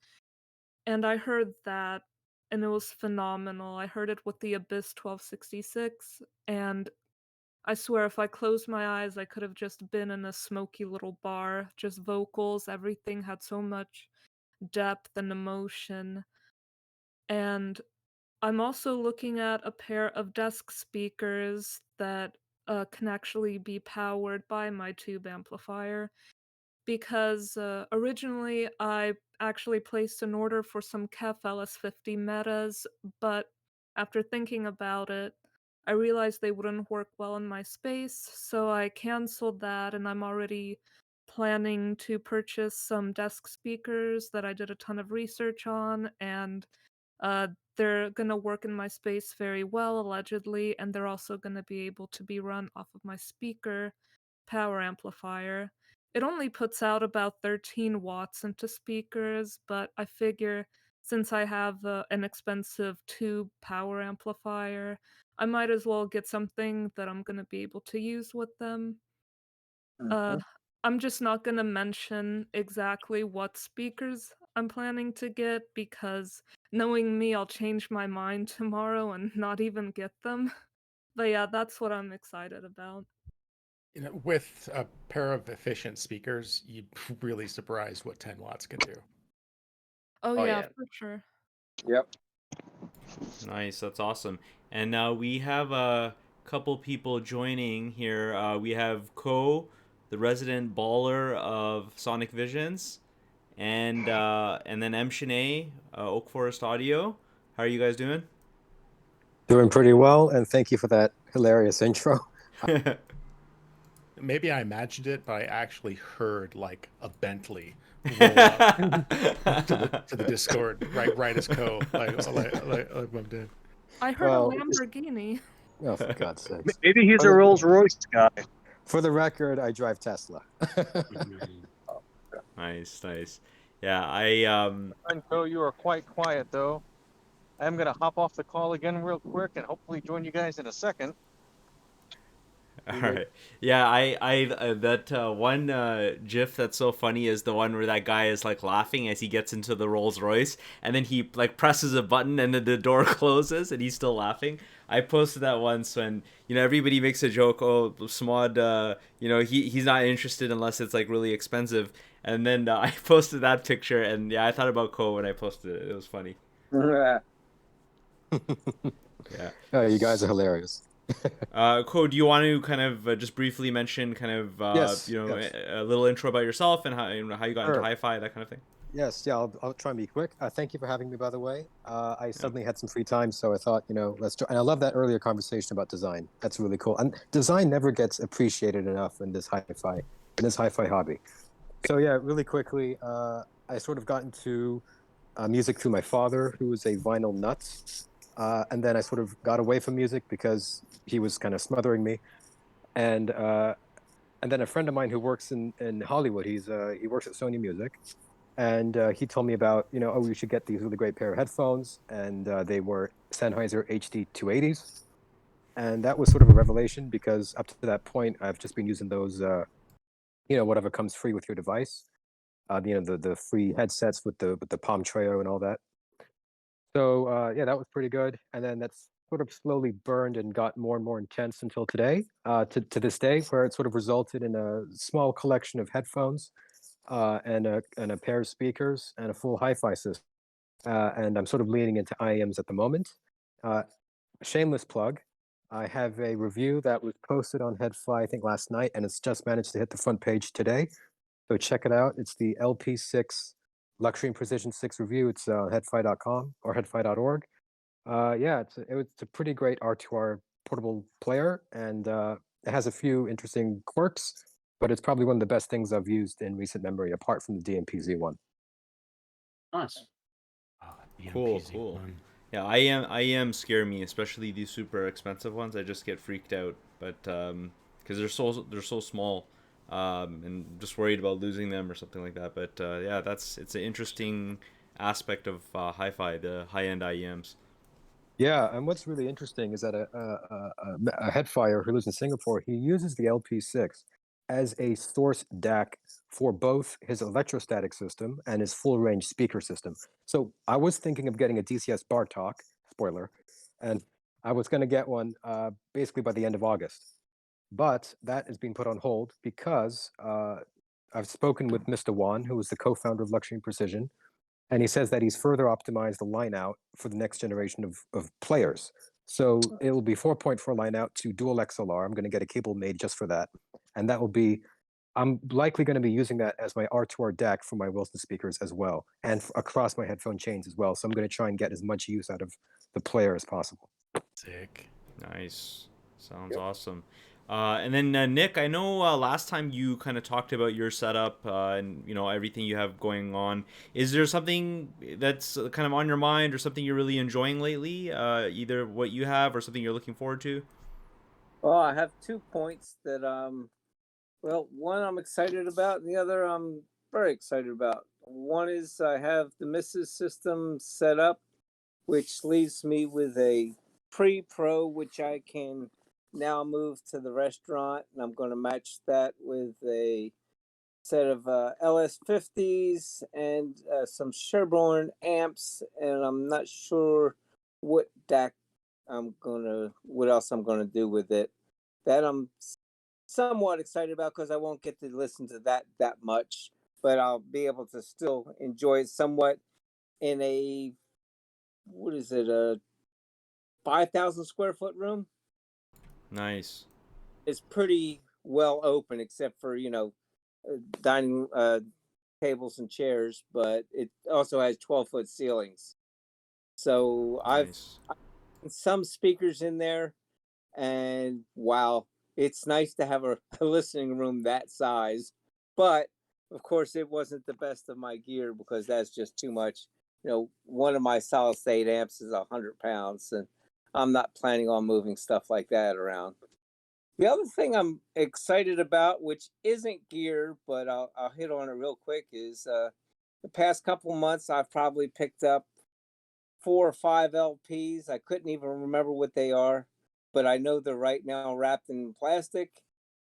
Speaker 4: And I heard that, and it was phenomenal. I heard it with the Abyss 1266, and I swear if I closed my eyes, I could have just been in a smoky little bar, just vocals. Everything had so much depth and emotion. And I'm also looking at a pair of desk speakers that can actually be powered by my tube amplifier, because originally I actually placed an order for some KEF LS50 metas, but after thinking about it, I realized they wouldn't work well in my space, so I canceled that, and I'm already planning to purchase some desk speakers that I did a ton of research on, and uh, they're gonna work in my space very well, allegedly, and they're also gonna be able to be run off of my speaker power amplifier. It only puts out about 13 watts into speakers, but I figure since I have an expensive tube power amplifier, I might as well get something that I'm gonna be able to use with them. Uh, I'm just not gonna mention exactly what speakers I'm planning to get, because knowing me, I'll change my mind tomorrow and not even get them. But yeah, that's what I'm excited about.
Speaker 3: With a pair of efficient speakers, you'd really surprised what 10 watts can do.
Speaker 4: Oh
Speaker 2: Oh,
Speaker 4: yeah,
Speaker 2: yeah.
Speaker 4: for sure.
Speaker 5: Yep.
Speaker 1: Nice, that's awesome. And now we have a couple people joining here. We have Ko, the resident baller of Sonic Visions, and then M. Shanae, Oak Forest Audio. How are you guys doing?
Speaker 6: Doing pretty well, and thank you for that hilarious intro.
Speaker 3: Maybe I imagined it, but I actually heard like a Bentley roll up to the Discord right as Ko like bumped in.
Speaker 4: I heard
Speaker 6: Well,
Speaker 4: a Lamborghini.
Speaker 6: Oh, for God's sakes.
Speaker 7: Maybe he's a Rolls Royce guy.
Speaker 6: For the record, I drive Tesla.
Speaker 1: Nice, nice. Yeah, I
Speaker 7: Joe, you are quite quiet though. I'm gonna hop off the call again real quick and hopefully join you guys in a second.
Speaker 1: all right. Yeah, I that one GIF that's so funny is the one where that guy is like laughing as he gets into the Rolls Royce, and then he like presses a button and then the door closes and he's still laughing. I posted that once when everybody makes a joke. Oh, Smod, he's not interested unless it's like really expensive. And then I posted that picture, and yeah, I thought about Ko when I posted it. It was funny. Yeah.
Speaker 6: Oh, you guys are hilarious.
Speaker 1: Ko, do you want to kind of just briefly mention kind of
Speaker 6: Yes.
Speaker 1: a little intro about yourself and how you got into hi-fi, that kind of thing?
Speaker 6: Yes, yeah, I'll try and be quick. Thank you for having me, by the way. I suddenly had some free time, so I thought, let's try. And I love that earlier conversation about design. That's really cool. And design never gets appreciated enough in this hi-fi hobby. So yeah, really quickly, I sort of got into music through my father, who was a vinyl nut. And then I sort of got away from music because he was kind of smothering me. And then a friend of mine who works in Hollywood, he works at Sony Music. And he told me about, you should get these really great pair of headphones. And they were Sennheiser HD 280s. And that was sort of a revelation because up to that point, I've just been using those, whatever comes free with your device. The free headsets with the Palm Treo and all that. So yeah, that was pretty good. And then that's sort of slowly burned and got more and more intense until today, to this day, where it sort of resulted in a small collection of headphones and a pair of speakers and a full hi-fi system. And I'm sort of leaning into IEMs at the moment. Shameless plug. I have a review that was posted on HeadFi, I think last night, and it's just managed to hit the front page today. So check it out. It's the LP6 Luxury and Precision 6 review. It's headfi.com or headfi.org. Yeah, it's a pretty great R2R portable player, and it has a few interesting quirks, but it's probably one of the best things I've used in recent memory, apart from the DMPZ one.
Speaker 2: Nice.
Speaker 1: Cool. Yeah, IEM scare me, especially these super expensive ones. I just get freaked out, but because they're so small, and just worried about losing them or something like that. But yeah, it's an interesting aspect of hi-fi, the high-end IEMs.
Speaker 6: Yeah, and what's really interesting is that a headfire who lives in Singapore, he uses the LP6 as a source DAC for both his electrostatic system and his full range speaker system. So I was thinking of getting a DCS Bartok, spoiler, and I was going to get one basically by the end of August. But that is being put on hold because I've spoken with Mr. Wan, who is the co-founder of Luxury and Precision, and he says that he's further optimized the line out for the next generation of players. So it will be 4.4 line out to dual XLR. I'm going to get a cable made just for that. And that will be, I'm likely going to be using that as my R2R DAC for my Wilson speakers as well, and across my headphone chains as well. So I'm going to try and get as much use out of the player as possible.
Speaker 1: Sick. Nice. Sounds awesome. And then Nick, I know last time you kind of talked about your setup and everything you have going on. Is there something that's kind of on your mind or something you're really enjoying lately? Either what you have or something you're looking forward to?
Speaker 5: Well, I have 2 points that one I'm excited about, and the other I'm very excited about. One is I have the Mrs. system set up, which leaves me with a pre-pro, which I can now move to the restaurant, and I'm going to match that with a set of LS50s and some Sherborne amps, and I'm not sure what DAC what else I'm gonna do with it. That I'm somewhat excited about because I won't get to listen to that much, but I'll be able to still enjoy it somewhat in a a 5,000 square foot room.
Speaker 1: Nice.
Speaker 5: It's pretty well open except for dining tables and chairs, but it also has 12-foot ceilings. So
Speaker 1: Nice.
Speaker 5: I've some speakers in there, and wow, it's nice to have a listening room that size. But of course, it wasn't the best of my gear because that's just too much. One of my solid state amps is 100 pounds, and I'm not planning on moving stuff like that around. The other thing I'm excited about, which isn't gear, but I'll hit on it real quick, is the past couple months I've probably picked up 4 or 5 LPs. I couldn't even remember what they are, but I know they're right now wrapped in plastic.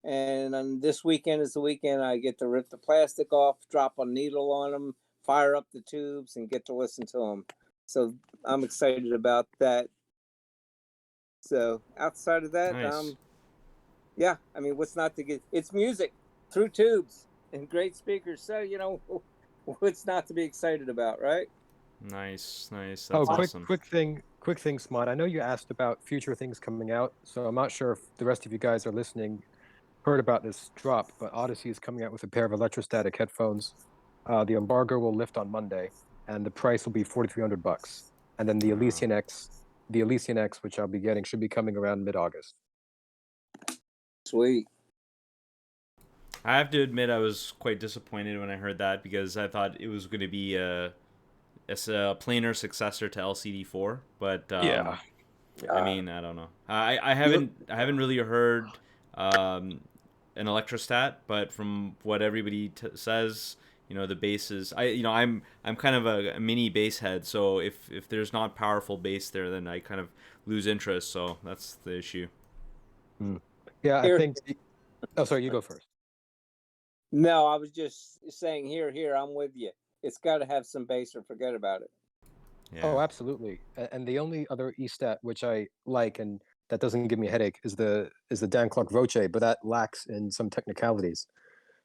Speaker 5: And this weekend is the weekend I get to rip the plastic off, drop a needle on them, fire up the tubes, and get to listen to them. So I'm excited about that. So outside of that,
Speaker 1: Nice.
Speaker 5: yeah, I mean, what's not to get? It's music through tubes and great speakers. So what's not to be excited about, right?
Speaker 1: Nice. That's
Speaker 6: Oh,
Speaker 1: awesome.
Speaker 6: quick thing, Smart. I know you asked about future things coming out, so I'm not sure if the rest of you guys are listening heard about this drop, but Odyssey is coming out with a pair of electrostatic headphones. The embargo will lift on Monday, and the price will be $4,300. And then the Elysian X, which I'll be getting, should be coming around mid-August.
Speaker 5: Sweet.
Speaker 1: I have to admit, I was quite disappointed when I heard that because I thought it was going to be a planar successor to LCD4. But
Speaker 6: Yeah.
Speaker 1: I mean, I don't know. I haven't really heard an electrostat, but from what everybody says, the bass is I'm kind of a mini bass head, so if there's not powerful bass there, then I kind of lose interest. So that's the issue.
Speaker 6: Yeah,
Speaker 5: Here-
Speaker 6: I think. Oh, sorry, you go first.
Speaker 5: No, I was just saying, here, I'm with you. It's got to have some bass or forget about it.
Speaker 1: Yeah.
Speaker 6: Oh, absolutely. And the only other E-stat which I like and that doesn't give me a headache is the Dan Clark Voce, but that lacks in some technicalities.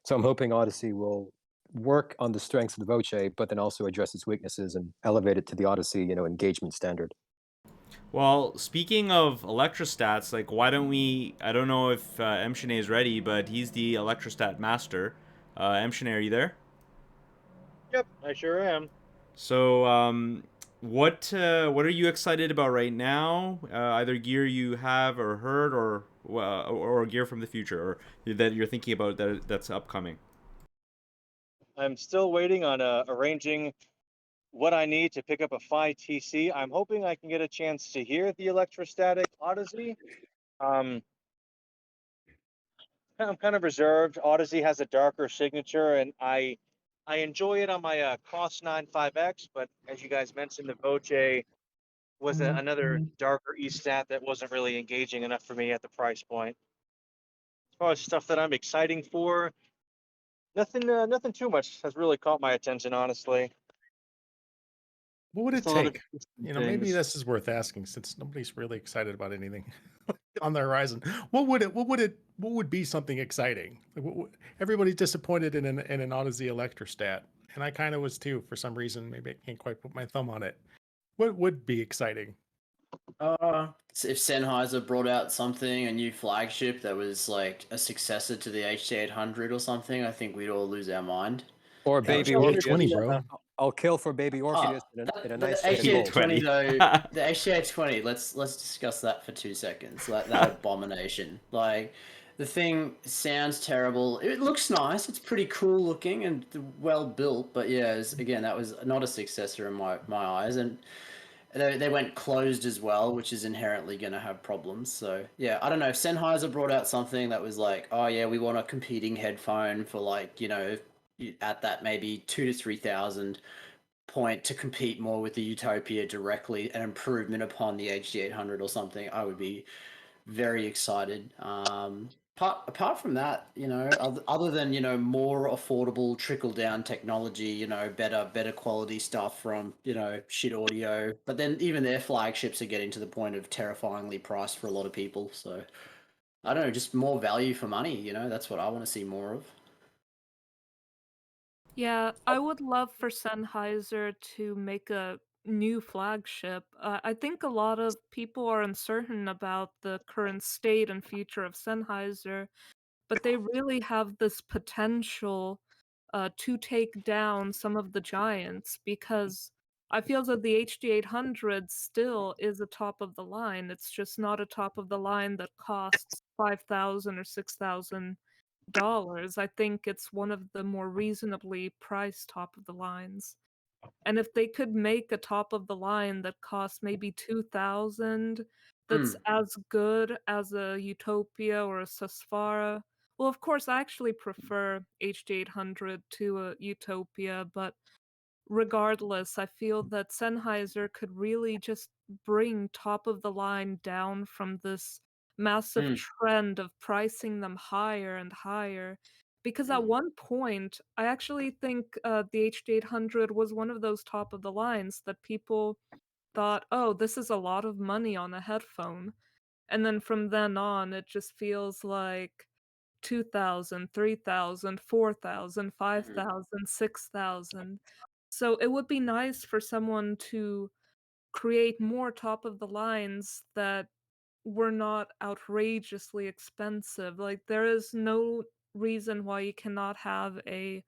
Speaker 6: So I'm hoping Odyssey will work on the strengths of the Voce, but then also address its weaknesses and elevate it to the Odyssey, engagement standard.
Speaker 1: Well, speaking of electrostats, like, why don't we? I don't know if Mshane is ready, but he's the electrostat master. Mshane, are you there?
Speaker 7: Yep, I sure am.
Speaker 1: So, what are you excited about right now? Either gear you have or heard, or gear from the future, or that you're thinking about that's upcoming.
Speaker 7: I'm still waiting on arranging what I need to pick up a Phi TC. I'm hoping I can get a chance to hear the electrostatic Odyssey. I'm kind of reserved. Odyssey has a darker signature, and I enjoy it on my Cross 95X. But as you guys mentioned, the Voce was another darker E-stat that wasn't really engaging enough for me at the price point. As far as stuff that I'm exciting for, nothing too much has really caught my attention, honestly.
Speaker 3: What would it
Speaker 7: Just a lot of
Speaker 3: take?
Speaker 7: interesting
Speaker 3: Maybe
Speaker 7: things.
Speaker 3: this is worth asking since nobody's really excited about anything on the horizon. What would be something exciting? Like, everybody's disappointed in an Odyssey Electrostat, and I kind of was too for some reason. Maybe I can't quite put my thumb on it. What would be exciting?
Speaker 2: If Sennheiser brought out a new flagship that was like a successor to the HC800 or something, I think we'd all lose our mind.
Speaker 6: Or
Speaker 2: That
Speaker 6: Baby
Speaker 2: would be
Speaker 6: Orpheus.
Speaker 3: bro.
Speaker 6: I'll kill for Baby Orpheus in a nice
Speaker 2: the
Speaker 6: second bolt.
Speaker 2: HC820 though, the HC820. Let's discuss that for 2 seconds. That abomination. Like, the thing sounds terrible. It looks nice. It's pretty cool looking and well built. But yeah, again, that was not a successor in my eyes. And they went closed as well, which is inherently going to have problems. So yeah, I don't know if Sennheiser brought out something that was like, oh yeah, we want a competing headphone for like at that maybe 2 to 3 thousand point to compete more with the Utopia directly, an improvement upon the HD800 or something, I would be very excited. Apart from that, other than more affordable trickle down technology, better quality stuff from shit audio. But then even their flagships are getting to the point of terrifyingly priced for a lot of people. So I don't know, just more value for money. That's what I want to see more of.
Speaker 4: Yeah, I would love for Sennheiser to make a new flagship. I think a lot of people are uncertain about the current state and future of Sennheiser, but they really have this potential to take down some of the giants because I feel that the HD800 still is a top of the line. It's just not a top of the line that costs 5,000 or $6,000. I think it's one of the more reasonably priced top of the lines. And if they could make a top of the line that costs maybe 2,000, that's
Speaker 2: Mm.
Speaker 4: as good as a Utopia or a Susvara. Well, of course, I actually prefer HD800 to a Utopia, but regardless, I feel that Sennheiser could really just bring top of the line down from this massive
Speaker 2: Mm.
Speaker 4: trend of pricing them higher and higher. Because at
Speaker 2: Mm.
Speaker 4: one point, I actually think the HD800 was one of those top of the lines that people thought, oh, this is a lot of money on a headphone. And then from then on, it just feels like 2,000, 3,000, 4,000, five
Speaker 2: Mm.
Speaker 4: thousand, 6,000. So it would be nice for someone to create more top of the lines that were not outrageously expensive. Like there is no reason why you cannot have a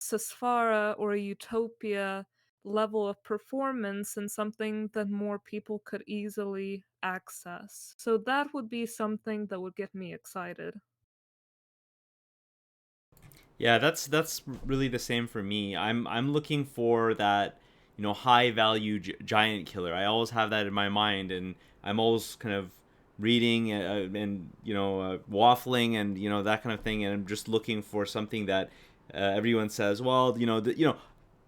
Speaker 4: Susvara or a Utopia level of performance and something that more people could easily access. So that would be something that would get me excited.
Speaker 1: Yeah, that's really the same for me. I'm looking for that, high value giant killer. I always have that in my mind, and I'm always kind of reading and waffling and that kind of thing, and I'm just looking for something that everyone says. Well,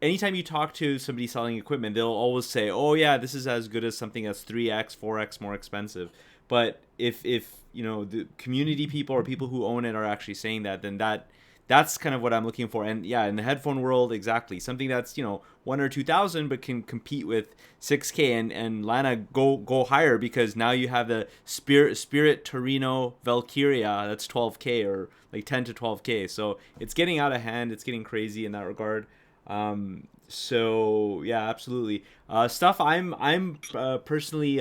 Speaker 1: anytime you talk to somebody selling equipment, they'll always say, "Oh yeah, this is as good as something that's 3x, 4x more expensive." But if the community people or people who own it are actually saying that, then that's kind of what I'm looking for. And yeah, in the headphone world, exactly something that's 1 or 2 thousand, but can compete with 6K and Lana go higher, because now you have the Spirit Torino Valkyria that's 12K or like 10 to 12K. So it's getting out of hand. It's getting crazy in that regard. So yeah, absolutely. Stuff I'm personally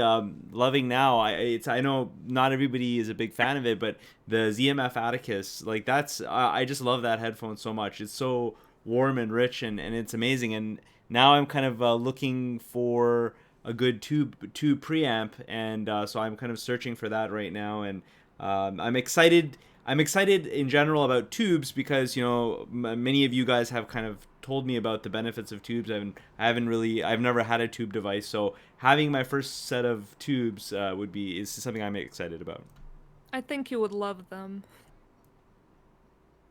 Speaker 1: loving now. I know not everybody is a big fan of it, but the ZMF Atticus, like that's I just love that headphone so much. It's so warm and rich, and it's amazing. And now I'm kind of looking for a good tube preamp, and so I'm kind of searching for that right now. And I'm excited. I'm excited in general about tubes because many of you guys have kind of told me about the benefits of tubes. I've never had a tube device, so having my first set of tubes is something I'm excited about.
Speaker 4: I think you would love them.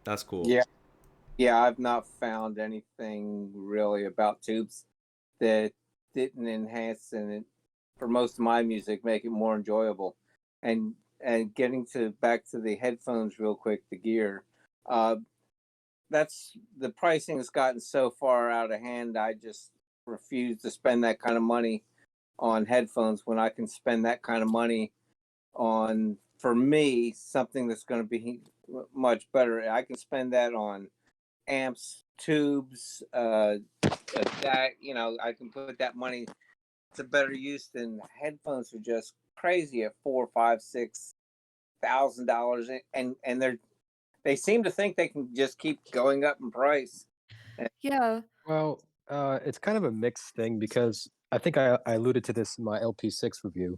Speaker 1: That's cool.
Speaker 5: Yeah, yeah, I've not found anything really about tubes that didn't enhance and for most of my music make it more enjoyable. And getting back to the headphones real quick, the gear, uh, that's the pricing has gotten so far out of hand. I just refuse to spend that kind of money on headphones when I can spend that kind of money on, for me, something that's going to be much better. I can spend that on amps, tubes, that I can put that money to better use than headphones are just crazy at $4, $5, $6,000, and they seem to think they can just keep going up in price.
Speaker 4: Yeah.
Speaker 6: Well, it's kind of a mixed thing because I think I alluded to this in my LP6 review.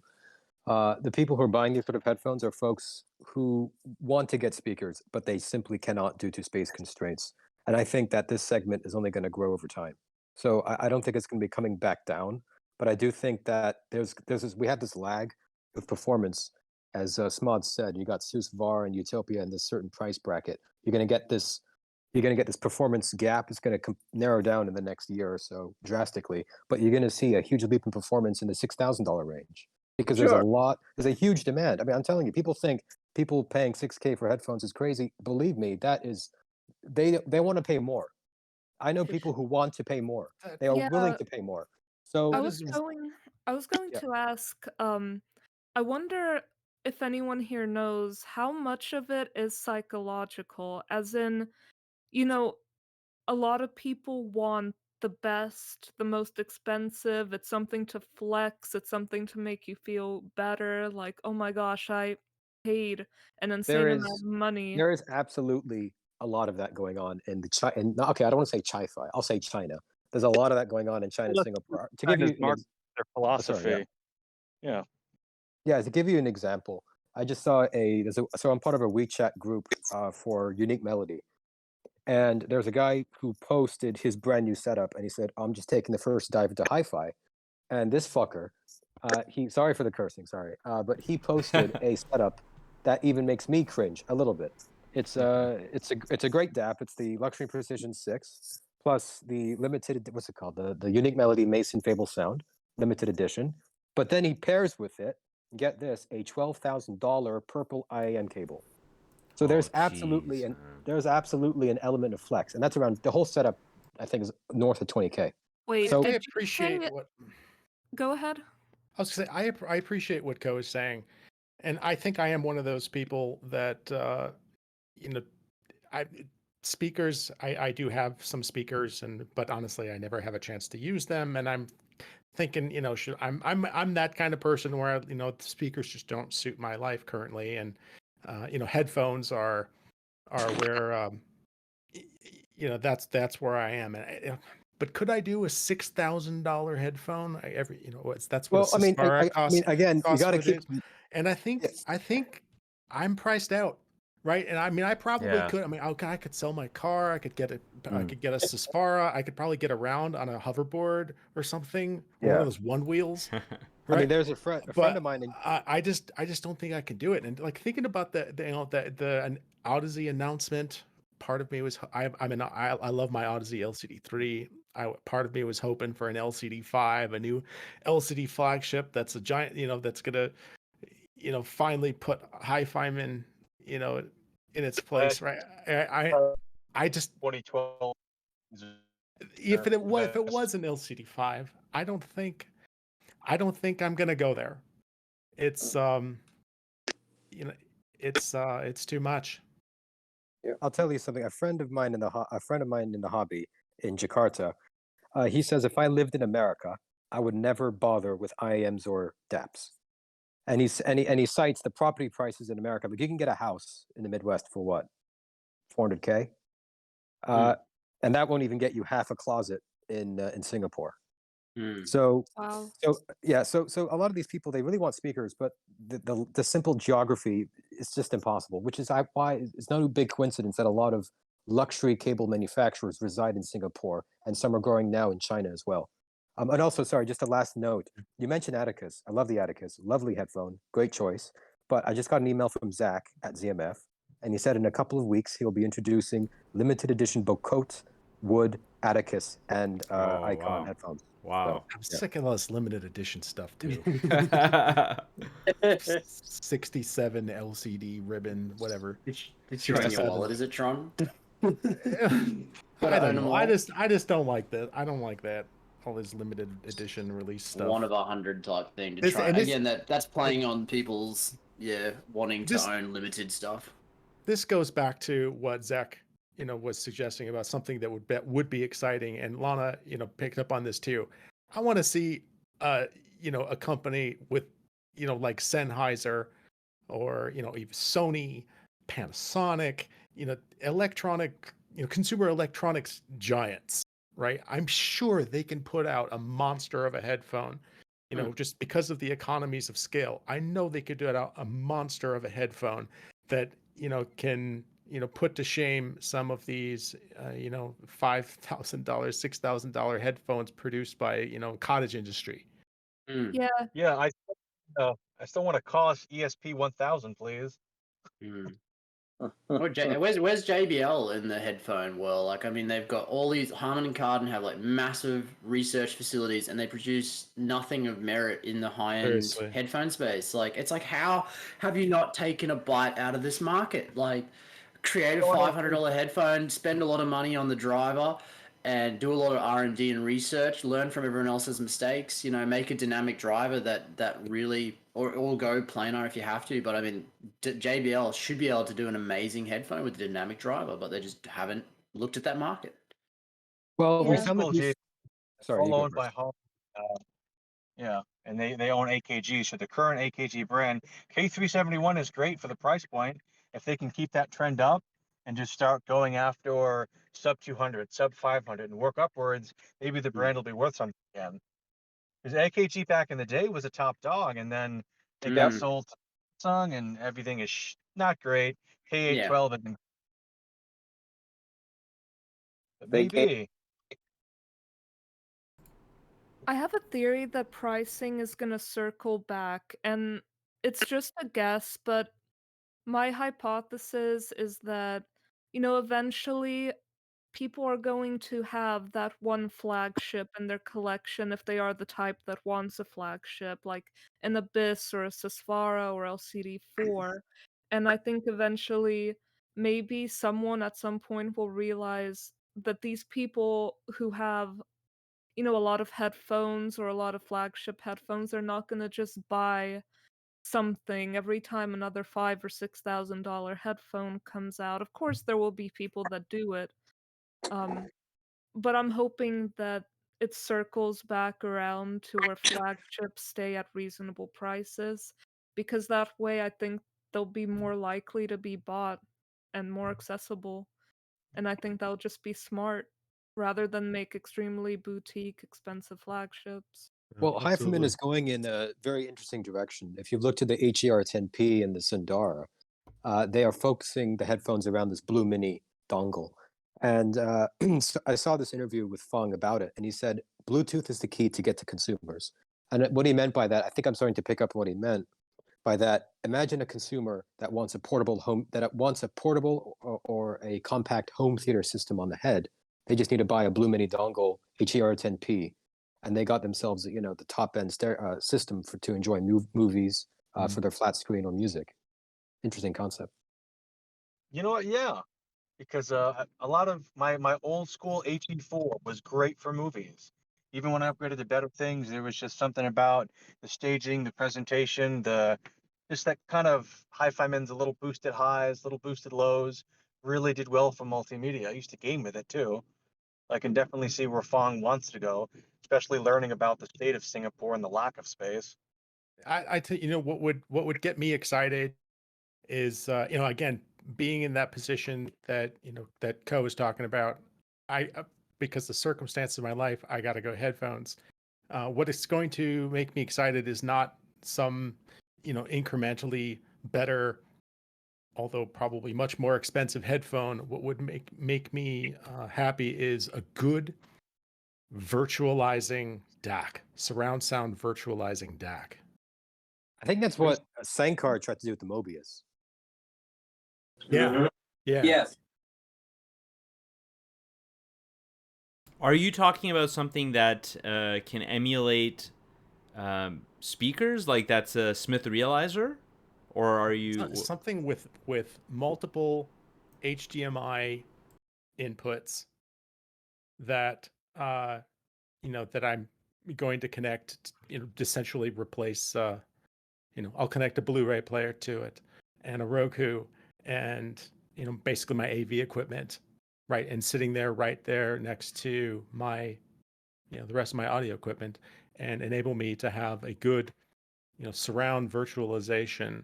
Speaker 6: The people who are buying these sort of headphones are folks who want to get speakers, but they simply cannot due to space constraints. And I think that this segment is only going to grow over time. So I don't think it's going to be coming back down, but I do think that we have this lag with performance. As Smod said, you got Susvar and Utopia in this certain price bracket. You're going to get this performance gap. It's going to narrow down in the next year or so drastically, but you're going to see a huge leap in performance in the $6,000 range because there's a huge demand. I mean, I'm telling you, people think people paying 6K for headphones is crazy. Believe me, they want to pay more. I know people who want to pay more. They are willing
Speaker 4: Yeah,
Speaker 6: to pay more. So
Speaker 4: I was going
Speaker 6: yeah,
Speaker 4: to ask, I wonder if anyone here knows how much of it is psychological, as in, you know, a lot of people want the best, the most expensive. It's something to flex, it's something to make you feel better, like, "Oh my gosh, I paid an
Speaker 6: there
Speaker 4: insane amount
Speaker 6: is
Speaker 4: of money."
Speaker 6: there is absolutely a lot of that going on in okay, I don't want to say Chi-Fi. I'll say China. There's a lot of that going on in China
Speaker 7: Well,
Speaker 6: and
Speaker 7: that's
Speaker 6: Singapore. To give
Speaker 7: China's
Speaker 6: you an
Speaker 7: market, their
Speaker 6: sorry, yeah.
Speaker 7: philosophy. Yeah.
Speaker 6: Yeah, to give you an example, I just saw so I'm part of a WeChat group for Unique Melody, And there's a guy who posted his brand new setup, and he said, "I'm just taking the first dive into hi-fi." And this fucker, he sorry for the cursing, sorry, but he posted a setup that even makes me cringe a little bit. It's a great DAP. It's the Luxury Precision 6 plus the limited, what's it called, the Unique Melody Mason Fable Sound limited edition. But then he pairs with it, get this, a $12,000 purple IAM cable. So
Speaker 1: Oh,
Speaker 6: there's
Speaker 1: jeez,
Speaker 6: absolutely an element of flex, and that's around the whole setup. I think is north of 20K.
Speaker 4: Wait,
Speaker 6: So
Speaker 3: I
Speaker 4: did you
Speaker 3: appreciate
Speaker 4: say?
Speaker 3: what
Speaker 4: Go ahead.
Speaker 3: I was gonna say. I appreciate what Ko is saying, and I think I am one of those people that you know, I speakers. I do have some speakers, but honestly, I never have a chance to use them, and I'm thinking, I'm that kind of person where the speakers just don't suit my life currently, and headphones are where that's where I am. But could I do a $6,000 headphone? That's what a
Speaker 6: well, I mean,
Speaker 3: Sesfara
Speaker 6: I mean, again, you
Speaker 3: costs
Speaker 6: got to
Speaker 3: for
Speaker 6: keep.
Speaker 3: this. And
Speaker 6: Yeah.
Speaker 3: I think I'm priced out, right? And I mean, I probably
Speaker 1: Yeah.
Speaker 3: could. I mean, I could sell my car. I could get I
Speaker 6: Mm.
Speaker 3: could get a Sesfara. I could probably get around on a hoverboard or something, or one
Speaker 6: Yeah.
Speaker 3: of those one wheels,
Speaker 6: I
Speaker 3: right?
Speaker 6: mean, there's a friend
Speaker 3: But
Speaker 6: of mine. In,
Speaker 3: I just don't think I can do it. And like thinking about the an Odyssey announcement, part of me was I love my Odyssey LCD3. Part of me was hoping for an LCD5, a new LCD flagship that's a giant, that's gonna, finally put hi-fi in its place, right? I just
Speaker 7: 2012 is
Speaker 3: if it
Speaker 7: the
Speaker 3: was if it
Speaker 7: best.
Speaker 3: was an LCD5, I don't think I'm gonna go there. It's it's too much.
Speaker 6: I'll tell you something. A friend of mine in the hobby in Jakarta, he says if I lived in America, I would never bother with IAMs or DAPs. And he cites the property prices in America, but you can get a house in the Midwest for what, 400K, and that won't even get you half a closet in Singapore. So
Speaker 4: Wow.
Speaker 6: so a lot of these people, they really want speakers, but the simple geography is just impossible. Which is why it's no big coincidence that a lot of luxury cable manufacturers reside in Singapore, and some are growing now in China as well. And also, sorry, just a last note. You mentioned Atticus. I love the Atticus. Lovely headphone, great choice. But I just got an email from Zack at ZMF, and he said in a couple of weeks he'll be introducing limited edition Bocote wood Atticus and Icon
Speaker 1: wow.
Speaker 6: headphones.
Speaker 1: Wow.
Speaker 3: I'm sick of this limited edition stuff too.
Speaker 1: Yeah.
Speaker 3: 67 LCD ribbon, whatever.
Speaker 2: It's showing your wallet, is it, Tron?
Speaker 3: I
Speaker 2: Gotta
Speaker 3: don't
Speaker 2: own them
Speaker 3: know.
Speaker 2: all.
Speaker 3: I just don't like that. I don't like that. All this limited edition release stuff.
Speaker 2: One of 100 type thing to
Speaker 3: This-
Speaker 2: try.
Speaker 3: and this-
Speaker 2: Again, that's playing on people's wanting
Speaker 3: This-
Speaker 2: to own limited stuff.
Speaker 3: This goes back to what Zack, was suggesting about something that would be exciting, and Lana, picked up on this too. I want to see, a company with, like Sennheiser, or even Sony, Panasonic, electronic, consumer electronics giants, right? I'm sure they can put out a monster of a headphone, just because of the economies of scale. I know they could do out a monster of a headphone that can put to shame some of these $5,000, $6,000 headphones produced by cottage industry.
Speaker 4: Yeah.
Speaker 7: Yeah, I still want to cost ESP 1000, please.
Speaker 2: Where's JBL in the headphone world? Like, I mean, they've got all these. Harman and Kardon have like massive research facilities, and they produce nothing of merit in the high-end
Speaker 3: Seriously.
Speaker 2: headphone space. Like, it's like, how have you not taken a bite out of this market? Like, create a $500 headphone, spend a lot of money on the driver, and do a lot of R&D and research. Learn from everyone else's mistakes. Make a dynamic driver that really, or go planar if you have to. But I mean, JBL should be able to do an amazing headphone with a dynamic driver, but they just haven't looked at that market.
Speaker 6: Well,
Speaker 4: Yeah.
Speaker 6: we some of these. Sorry, you
Speaker 7: All
Speaker 6: go
Speaker 7: owned by
Speaker 6: first.
Speaker 7: Home. Yeah, and they own AKG. So the current AKG brand K371 is great for the price point. If they can keep that trend up and just start going after sub 200, sub 500, and work upwards, maybe the brand will be worth something again. Because AKG back in the day was a top dog, and then it got sold to Samsung, and everything is not great. K812 and
Speaker 5: They gave
Speaker 7: Maybe.
Speaker 4: I have a theory that pricing is gonna circle back, and it's just a guess, but my hypothesis is that, eventually people are going to have that one flagship in their collection if they are the type that wants a flagship, like an Abyss or a Sesfara or LCD4. And I think eventually maybe someone at some point will realize that these people who have, a lot of headphones or a lot of flagship headphones are not going to just buy something every time another $5,000 or $6,000 headphone comes out. Of course, there will be people that do it, um, but I'm hoping that it circles back around to where flagships stay at reasonable prices, because that way I think they'll be more likely to be bought and more accessible. And I think that'll just be smart rather than make extremely boutique, expensive flagships.
Speaker 6: Well, Hyphamin
Speaker 3: Absolutely.
Speaker 6: is going in a very interesting direction. If you look to the HER10P and the Sundara, they are focusing the headphones around this Blue Mini dongle. And so I saw this interview with Fung about it, and he said Bluetooth is the key to get to consumers. And what he meant by that, I think I'm starting to pick up what he meant by that. Imagine a consumer that wants a portable or a compact home theater system on the head. They just need to buy a Blue Mini dongle HER10P, and they got themselves, the top end system to enjoy movies for their flat screen or music. Interesting concept.
Speaker 7: You know what? Yeah, because a lot of my old school HE4 was great for movies. Even when I upgraded to better things, there was just something about the staging, the presentation, the just that kind of hi-fi men's a little boosted highs, little boosted lows, really did well for multimedia. I used to game with it too. I can definitely see where Fong wants to go, especially learning about the state of Singapore and the lack of space.
Speaker 3: I tell you, what would get me excited is again, being in that position that that Co is talking about. I Because the circumstance of my life, I got to go headphones. What is going to make me excited is not some incrementally better, although probably much more expensive headphone. What would make me happy is a good virtualizing DAC, surround sound virtualizing DAC.
Speaker 6: I think that's what Sankar tried to do with the Mobius.
Speaker 3: Yeah. Yeah.
Speaker 5: yes.
Speaker 1: Are you talking about something that can emulate speakers, like that's a Smith Realizer, or are you?
Speaker 3: Something with multiple HDMI inputs that that I'm going to connect, to essentially replace, I'll connect a Blu-ray player to it and a Roku and basically my AV equipment, right, and sitting there right there next to my the rest of my audio equipment, and enable me to have a good surround virtualization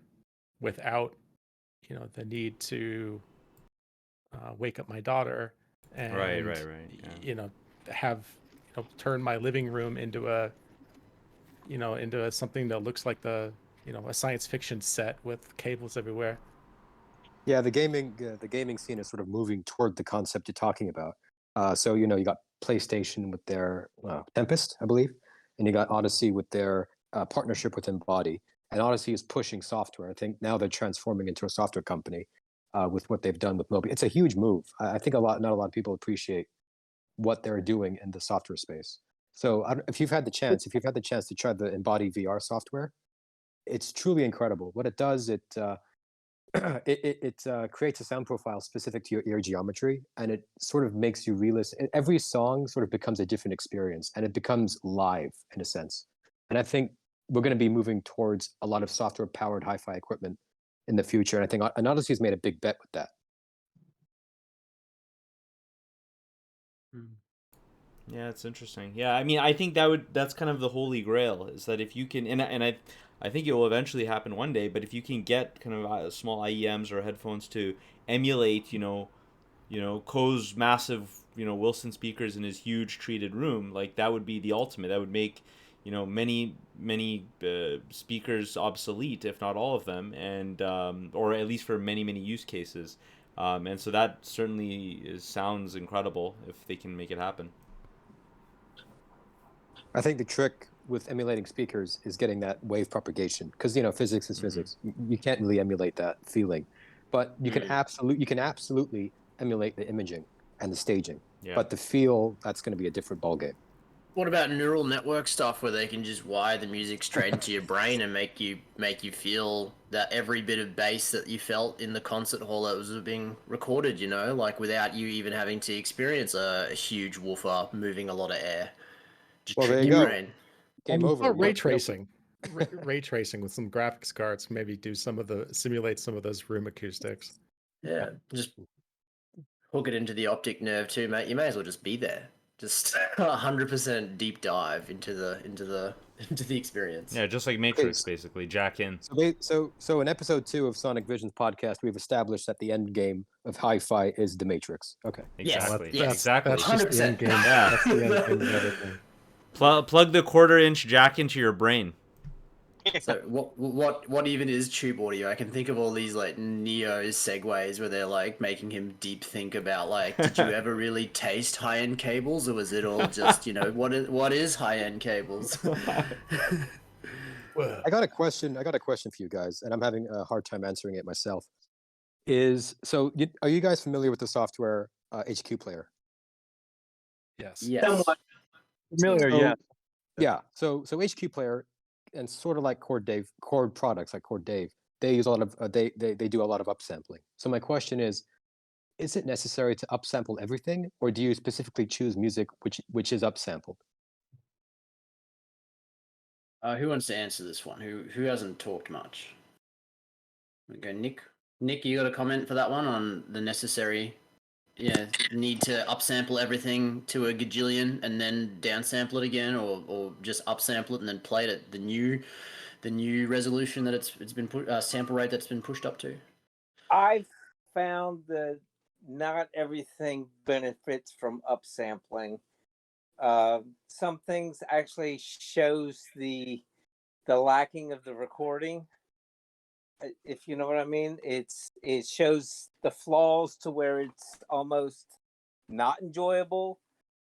Speaker 3: without the need to wake up my daughter
Speaker 1: Right,
Speaker 3: and
Speaker 1: right, right. Yeah.
Speaker 3: have turn my living room into something that looks like a science fiction set with cables everywhere.
Speaker 6: Yeah, the gaming scene is sort of moving toward the concept you're talking about. So you got PlayStation with their Tempest, I believe, and you got Odyssey with their partnership with Embody. And Odyssey is pushing software. I think now they're transforming into a software company with what they've done with Mobi. It's a huge move. I think not a lot of people appreciate what they're doing in the software space. So if you've had the chance to try the Embody VR software, it's truly incredible. What it does, it creates a sound profile specific to your ear geometry, and it sort of makes you re-listen. Every song sort of becomes a different experience, and it becomes live in a sense. And I think we're going to be moving towards a lot of software-powered hi-fi equipment in the future, and I think Odyssey has made a big bet with that.
Speaker 1: Yeah, it's interesting. Yeah, I mean, I think that's kind of the holy grail, is that if you can, and I think it will eventually happen one day, but if you can get kind of small IEMs or headphones to emulate, Ko's massive, Wilson speakers in his huge treated room, like that would be the ultimate. That would make, many speakers obsolete, if not all of them, and or at least for many use cases. And so that certainly sounds incredible if they can make it happen.
Speaker 6: I think the trick with emulating speakers is getting that wave propagation, because physics is physics. You can't really emulate that feeling, but you can absolutely emulate the imaging and the staging.
Speaker 1: Yeah.
Speaker 6: But the feel, that's going to be a different ballgame.
Speaker 2: What about neural network stuff where they can just wire the music straight into your brain and make you feel that every bit of bass that you felt in the concert hall that was being recorded, like without you even having to experience a huge woofer moving a lot of air. Just
Speaker 6: Well,
Speaker 2: trick
Speaker 6: there you
Speaker 2: your
Speaker 6: go.
Speaker 2: brain.
Speaker 6: Game over.
Speaker 3: Ray
Speaker 6: Yep.
Speaker 3: tracing. Ray tracing with some graphics cards, maybe simulate some of those room acoustics.
Speaker 2: Yeah, just hook it into the optic nerve too, mate. You may as well just be there. Just 100% deep dive into the experience.
Speaker 1: Yeah, just like Matrix, basically. Jack in.
Speaker 6: So in episode 2 of Sonic Vision's podcast, we've established that the end game of hi-fi is the Matrix. Okay.
Speaker 1: Exactly.
Speaker 2: Yes.
Speaker 1: Exactly.
Speaker 3: That's just the end game.
Speaker 1: Yeah.
Speaker 3: That's the end game of everything.
Speaker 1: Plug the quarter-inch jack into your brain.
Speaker 2: So what even is tube audio? I can think of all these like Neo segues where they're like making him deep think about like, did you ever really taste high-end cables, or was it all just what is high-end cables?
Speaker 6: I got a question for you guys, and I'm having a hard time answering it myself. Are you guys familiar with the software HQPlayer?
Speaker 3: Yes.
Speaker 2: Yes.
Speaker 7: Familiar, yeah.
Speaker 6: Yeah. So HQPlayer, and sort of like Chord products like Chord Dave, they use a lot of they do a lot of upsampling. So my question is it necessary to upsample everything, or do you specifically choose music which is upsampled?
Speaker 2: Who wants to answer this one? Who hasn't talked much? Okay, Nick. Nick, you got a comment for that one on the necessary need to upsample everything to a gajillion and then downsample it again, or just upsample it and then play it at the new resolution that it's been sample rate that's been pushed up to?
Speaker 5: I've found that not everything benefits from upsampling. Some things actually shows the lacking of the recording. If you know what I mean, it shows the flaws to where it's almost not enjoyable,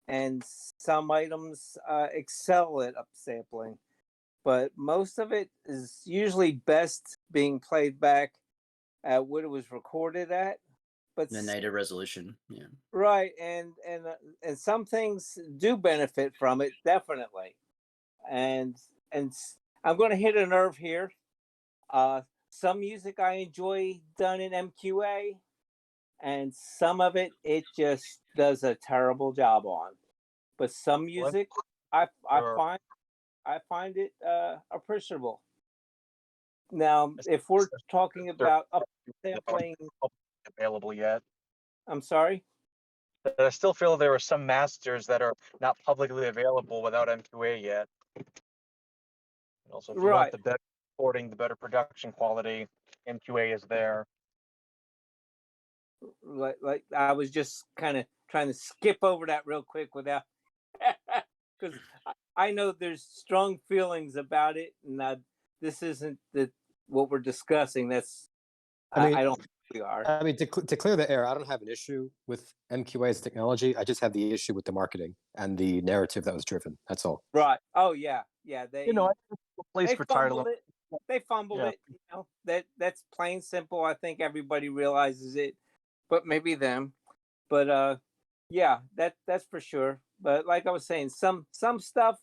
Speaker 5: and some items excel at upsampling, but most of it is usually best being played back at what it was recorded at. But
Speaker 2: the native resolution, yeah.
Speaker 5: Right, and some things do benefit from it, definitely. And I'm going to hit a nerve here. Some music I enjoy done in MQA, and some of it just does a terrible job on. But some music I find it appreciable. Now, if we're talking about upsampling,
Speaker 7: available yet.
Speaker 5: I'm sorry.
Speaker 7: But I still feel there are some masters that are not publicly available without MQA yet. And also, if you want the better recording, the better production quality, MQA is there.
Speaker 5: Like I was just kind of trying to skip over that real quick without, because I know there's strong feelings about it, and this isn't what we're discussing. That's I don't think we are.
Speaker 6: I mean, to clear the air, I don't have an issue with MQA as technology. I just have the issue with the marketing and the narrative that was driven. That's all.
Speaker 5: Right. Oh yeah. They
Speaker 7: place for title.
Speaker 5: They fumbled it. That's plain simple. I think everybody realizes it, but maybe them. But yeah, that's for sure. But like I was saying, some stuff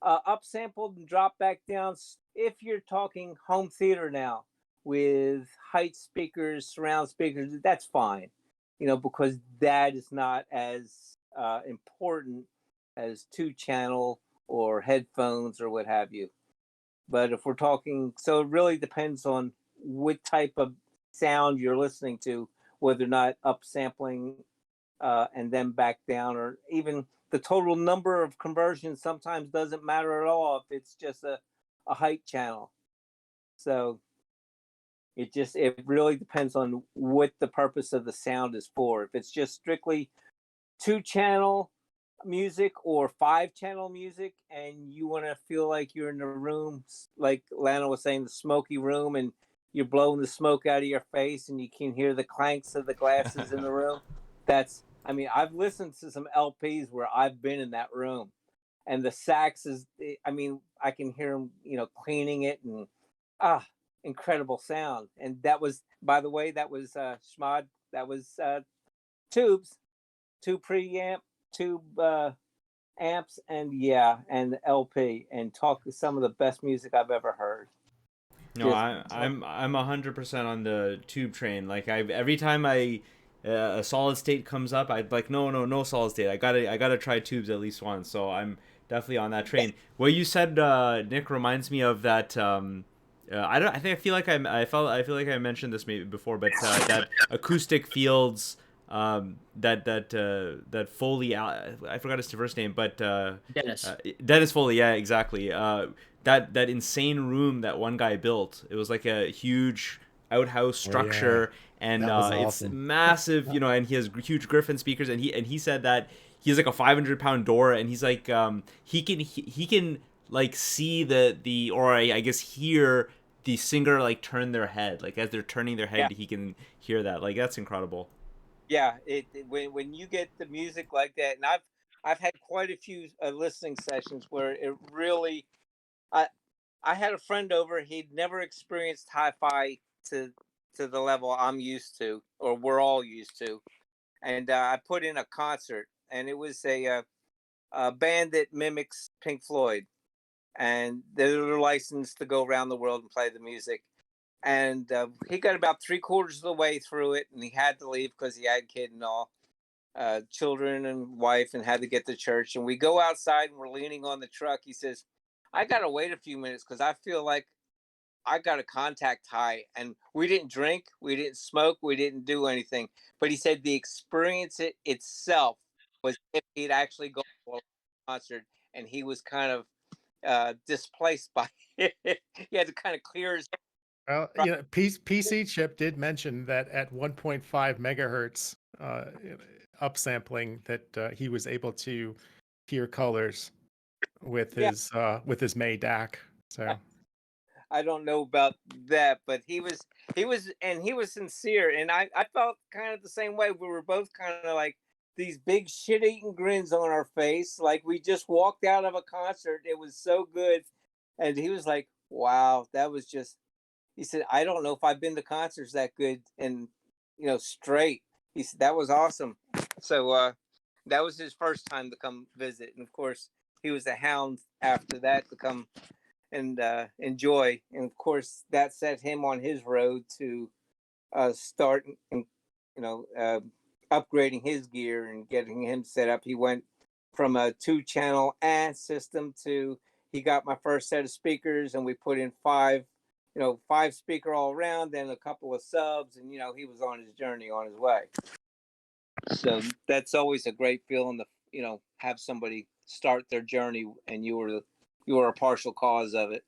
Speaker 5: upsampled and dropped back down. If you're talking home theater now with height speakers, surround speakers, that's fine. Because that is not as important as 2-channel or headphones or what have you. But if we're talking, so it really depends on what type of sound you're listening to, whether or not upsampling and then back down, or even the total number of conversions sometimes doesn't matter at all if it's just a height channel. So it really depends on what the purpose of the sound is for. If it's just strictly 2-channel music or 5-channel music, and you want to feel like you're in the room, like Lana was saying, the smoky room, and you're blowing the smoke out of your face and you can hear the clanks of the glasses in the room. That's, I mean, I've listened to some LPs where I've been in that room, and the sax is, I mean, I can hear them, you know, cleaning it, and incredible sound. And that was, by the way, that was Schmod, that was tubes, two preamp, tube amps, and and LP, and talk some of the best music I've ever heard.
Speaker 1: No, I'm 100% on the tube train. Like every time a solid state comes up, I'd like no solid state. I gotta try tubes at least once. So I'm definitely on that train. What you said, Nick, reminds me of that. I feel like I mentioned this maybe before, but that acoustic fields. That Foley, I forgot his first name, but Dennis Foley, yeah, exactly. That insane room that one guy built. It was like a huge outhouse structure, and it's massive, you know. And he has huge Griffin speakers, and he said that he has like a 500-pound door, and he's like he can like see the or I guess hear the singer like turn their head, like as they're turning their head, he can hear that. Like that's incredible.
Speaker 5: Yeah, when you get the music like that, and I've had quite a few listening sessions where it really, I had a friend over. He'd never experienced hi-fi to the level I'm used to, or we're all used to, and I put in a concert, and it was a band that mimics Pink Floyd, and they're licensed to go around the world and play the music. And he got about 3/4 of the way through it, and he had to leave because he had a kid and all, children and wife, and had to get to church. And we go outside and we're leaning on the truck. He says, I gotta wait a few minutes because I feel like I got a contact high. And we didn't drink, we didn't smoke, we didn't do anything, but he said the experience itself was if he'd actually gone to a concert, and he was kind of displaced by it. He had to kind of clear his.
Speaker 3: Well, you know, PC Chip did mention that at 1.5 megahertz upsampling that he was able to hear colors with his May DAC. So
Speaker 5: I don't know about that, but he was sincere, and I felt kind of the same way. We were both kind of like these big shit-eating grins on our face, like we just walked out of a concert. It was so good, and he was like, "Wow, that was just." He said, "I don't know if I've been to concerts that good and straight." He said that was awesome. So that was his first time to come visit, and of course he was a hound after that to come and enjoy. And of course that set him on his road to start and upgrading his gear and getting him set up. He went from a 2-channel system to, he got my first set of speakers, and we put in 5 speaker all around, then a couple of subs, and he was on his journey, on his way. So that's always a great feeling to have somebody start their journey, and you were a partial cause of it.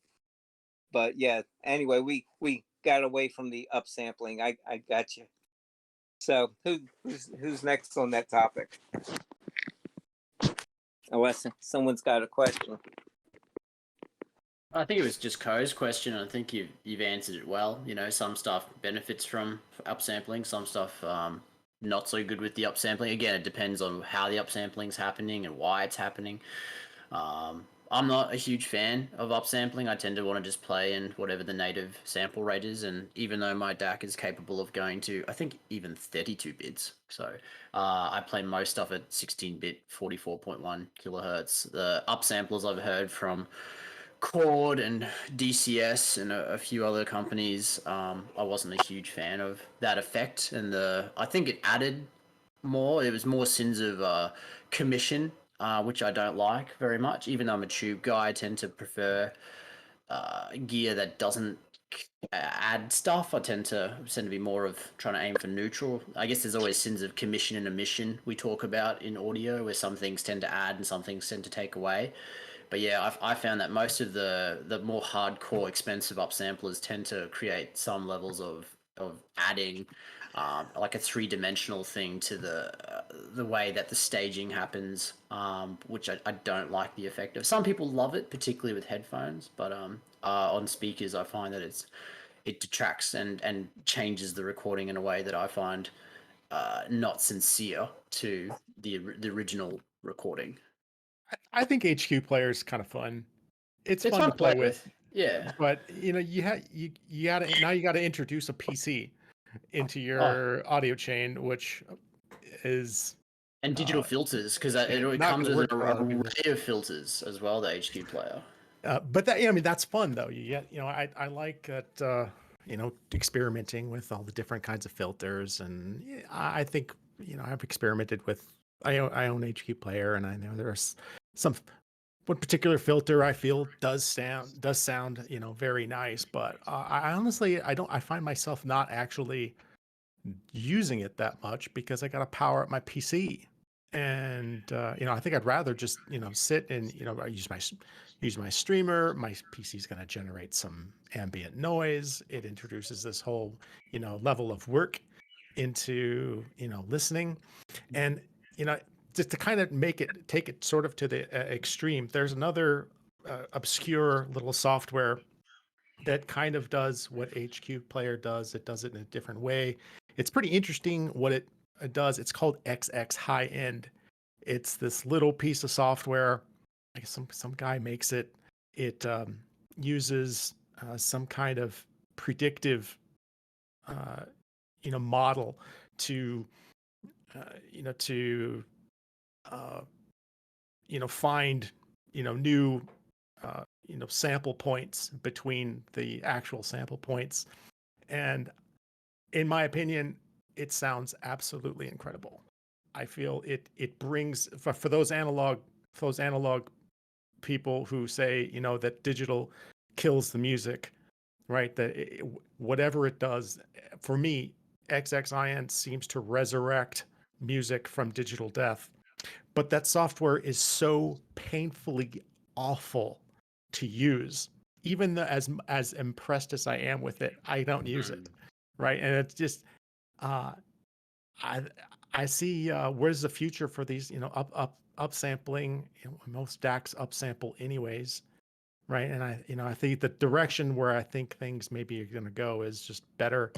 Speaker 5: But yeah, anyway, we got away from the upsampling. I got you. So who's next on that topic? Unless someone's got a question.
Speaker 2: I think it was just Co's question. I think you've answered it well. Some stuff benefits from upsampling, some stuff not so good with the upsampling. Again, it depends on how the upsampling's happening and why it's happening. I'm not a huge fan of upsampling. I tend to want to just play in whatever the native sample rate is, and even though my DAC is capable of going to, I think, even 32 bits, so I play most stuff at 16-bit, 44.1 kilohertz. The upsamplers I've heard from Chord and DCS and a few other companies, I wasn't a huge fan of that effect, and I think it added more. It was more sins of commission, which I don't like very much. Even though I'm a tube guy, I tend to prefer gear that doesn't add stuff. I tend to be more of trying to aim for neutral. I guess there's always sins of commission and omission we talk about in audio, where some things tend to add and some things tend to take away. But yeah, I found that most of the more hardcore, expensive upsamplers tend to create some levels of adding like a 3-dimensional thing to the way that the staging happens, which I don't like the effect of. Some people love it, particularly with headphones, but on speakers I find that it detracts and changes the recording in a way that I find not sincere to the original recording.
Speaker 3: I think HQPlayer is kind of fun. It's
Speaker 2: It's
Speaker 3: fun
Speaker 2: fun
Speaker 3: to play with,
Speaker 2: yeah.
Speaker 3: but you know, you gotta now you gotta introduce a PC into
Speaker 2: Oh,
Speaker 3: your audio chain, which is
Speaker 2: and digital filters, because it
Speaker 3: not
Speaker 2: comes
Speaker 3: gonna
Speaker 2: with an
Speaker 3: work for a lot of people.
Speaker 2: array of filters as well, the HQ player.
Speaker 3: But that, yeah, I mean, that's fun though. You get, you know, I like that, you know, experimenting with all the different kinds of filters, and yeah, I think, you know, I've experimented with. I own HQPlayer, and I know there's some one particular filter I feel does sound, you know, very nice, but I honestly I find myself not actually using it that much because I got to power up my PC. And you know, I think I'd rather just, you know, sit and, you know, I use my streamer. My PC is going to generate some ambient noise. It introduces this whole, you know, level of work into, you know, listening. And you know, just to kind of take it sort of to the extreme, there's another obscure little software that kind of does what HQPlayer does. It does it in a different way. It's pretty interesting what it does. It's called XX High End. It's this little piece of software. I guess some guy makes it. It uses some kind of predictive, uh, you know, model to, you know, to, uh, you know, find, you know, new, you know, sample points between the actual sample points. And in my opinion, it sounds absolutely incredible. I feel it brings for those analog people who say, you know, that digital kills the music, right? That whatever it does, for me, XXIN seems to resurrect music from digital death. But that software is so painfully awful to use. Even as impressed as I am with it, I don't use it, right? And it's just uh, I I see where's the future for these, you know, upsampling. You know, most DACs upsample anyways, right? And I, you know, I think the direction where I think things maybe are going to go is just better,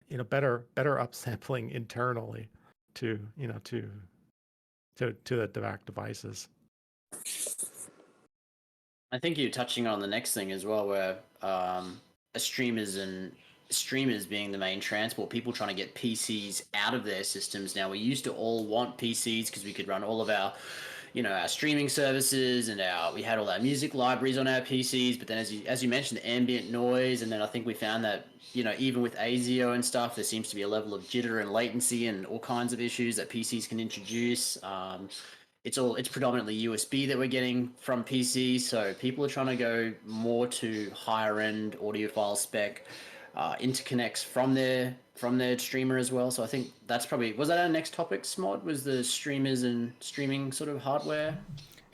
Speaker 3: you know, better upsampling internally to, you know, to the DAC devices.
Speaker 2: I think you're touching on the next thing as well, where streamers being the main transport, people trying to get PCs out of their systems. Now, we used to all want PCs because we could run all of our, you know, our streaming services, and we had all our music libraries on our PCs. But then, as you mentioned, the ambient noise, and then I think we found that, you know, even with ASIO and stuff, there seems to be a level of jitter and latency and all kinds of issues that PCs can introduce. It's predominantly USB that we're getting from PCs, so people are trying to go more to higher end audiophile spec interconnects from their streamer as well. So I think that's probably, was that our next topic, Smod? Was the streamers and streaming sort of hardware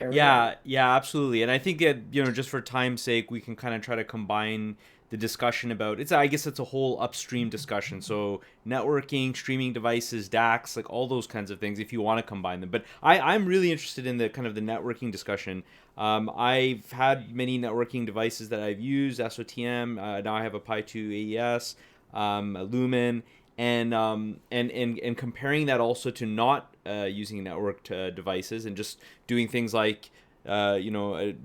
Speaker 2: area?
Speaker 1: Yeah, absolutely. And I think that, you know, just for time's sake, we can kind of try to combine the discussion about I guess it's a whole upstream discussion. So networking, streaming devices, DACs, like all those kinds of things, if you want to combine them. But I'm really interested in the kind of the networking discussion. I've had many networking devices that I've used, SOTM. Now I have a Pi 2 AES, a Lumen, and comparing that also to not using networked devices and just doing things like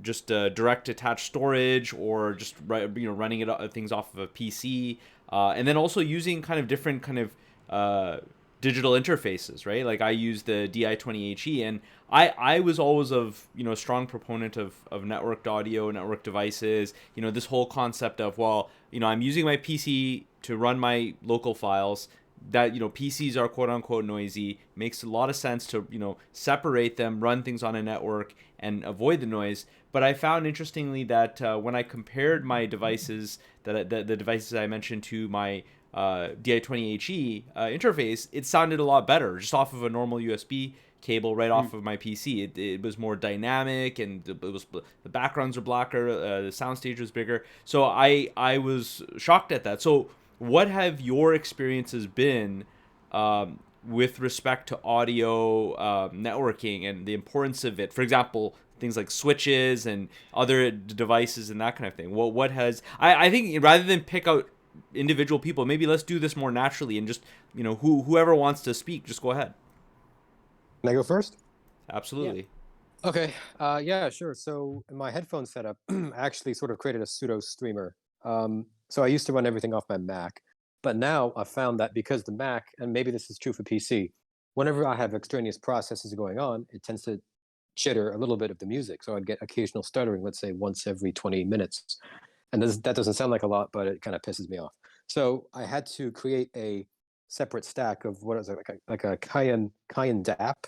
Speaker 1: just direct attached storage, or just running things off of a PC, and then also using kind of different kind of digital interfaces, right? Like I use the DI20HE, and I was always of, you know, a strong proponent of networked audio, network devices. You know, this whole concept of, well, you know, I'm using my PC to run my local files. That, you know, PCs are quote unquote noisy. Makes a lot of sense to, you know, separate them, run things on a network, and avoid the noise. But I found interestingly that when I compared my devices, the devices I mentioned, to my DI20HE interface, it sounded a lot better just off of a normal USB cable right off of my PC. It was more dynamic, and the backgrounds are blacker, the soundstage was bigger. So I was shocked at that. So what have your experiences been with respect to audio networking and the importance of it? For example, things like switches and other devices and that kind of thing. What has I think rather than pick out individual people, maybe let's do this more naturally and just whoever wants to speak, just go ahead.
Speaker 6: Can I go first?
Speaker 1: Absolutely.
Speaker 6: Okay. Yeah, sure. So in my headphone setup, I actually sort of created a pseudo streamer. So I used to run everything off my Mac, but now I've found that because the Mac, and maybe this is true for PC, whenever I have extraneous processes going on, it tends to chitter a little bit of the music. So I'd get occasional stuttering, let's say once every 20 minutes. And that doesn't sound like a lot, but it kind of pisses me off. So I had to create a separate stack of what is it, like a Cayenne DAP,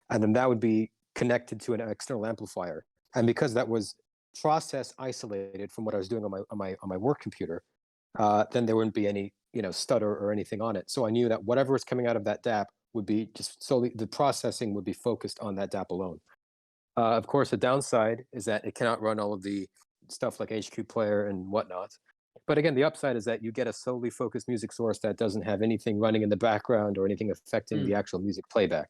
Speaker 6: and then that would be connected to an external amplifier. And because that was process isolated from what I was doing on my work computer, then there wouldn't be any stutter or anything on it. So I knew that whatever is coming out of that DAP would be just solely the processing would be focused on that DAP alone. Of course, the downside is that it cannot run all of the stuff like HQPlayer and whatnot. But again, the upside is that you get a solely focused music source that doesn't have anything running in the background or anything affecting the actual music playback.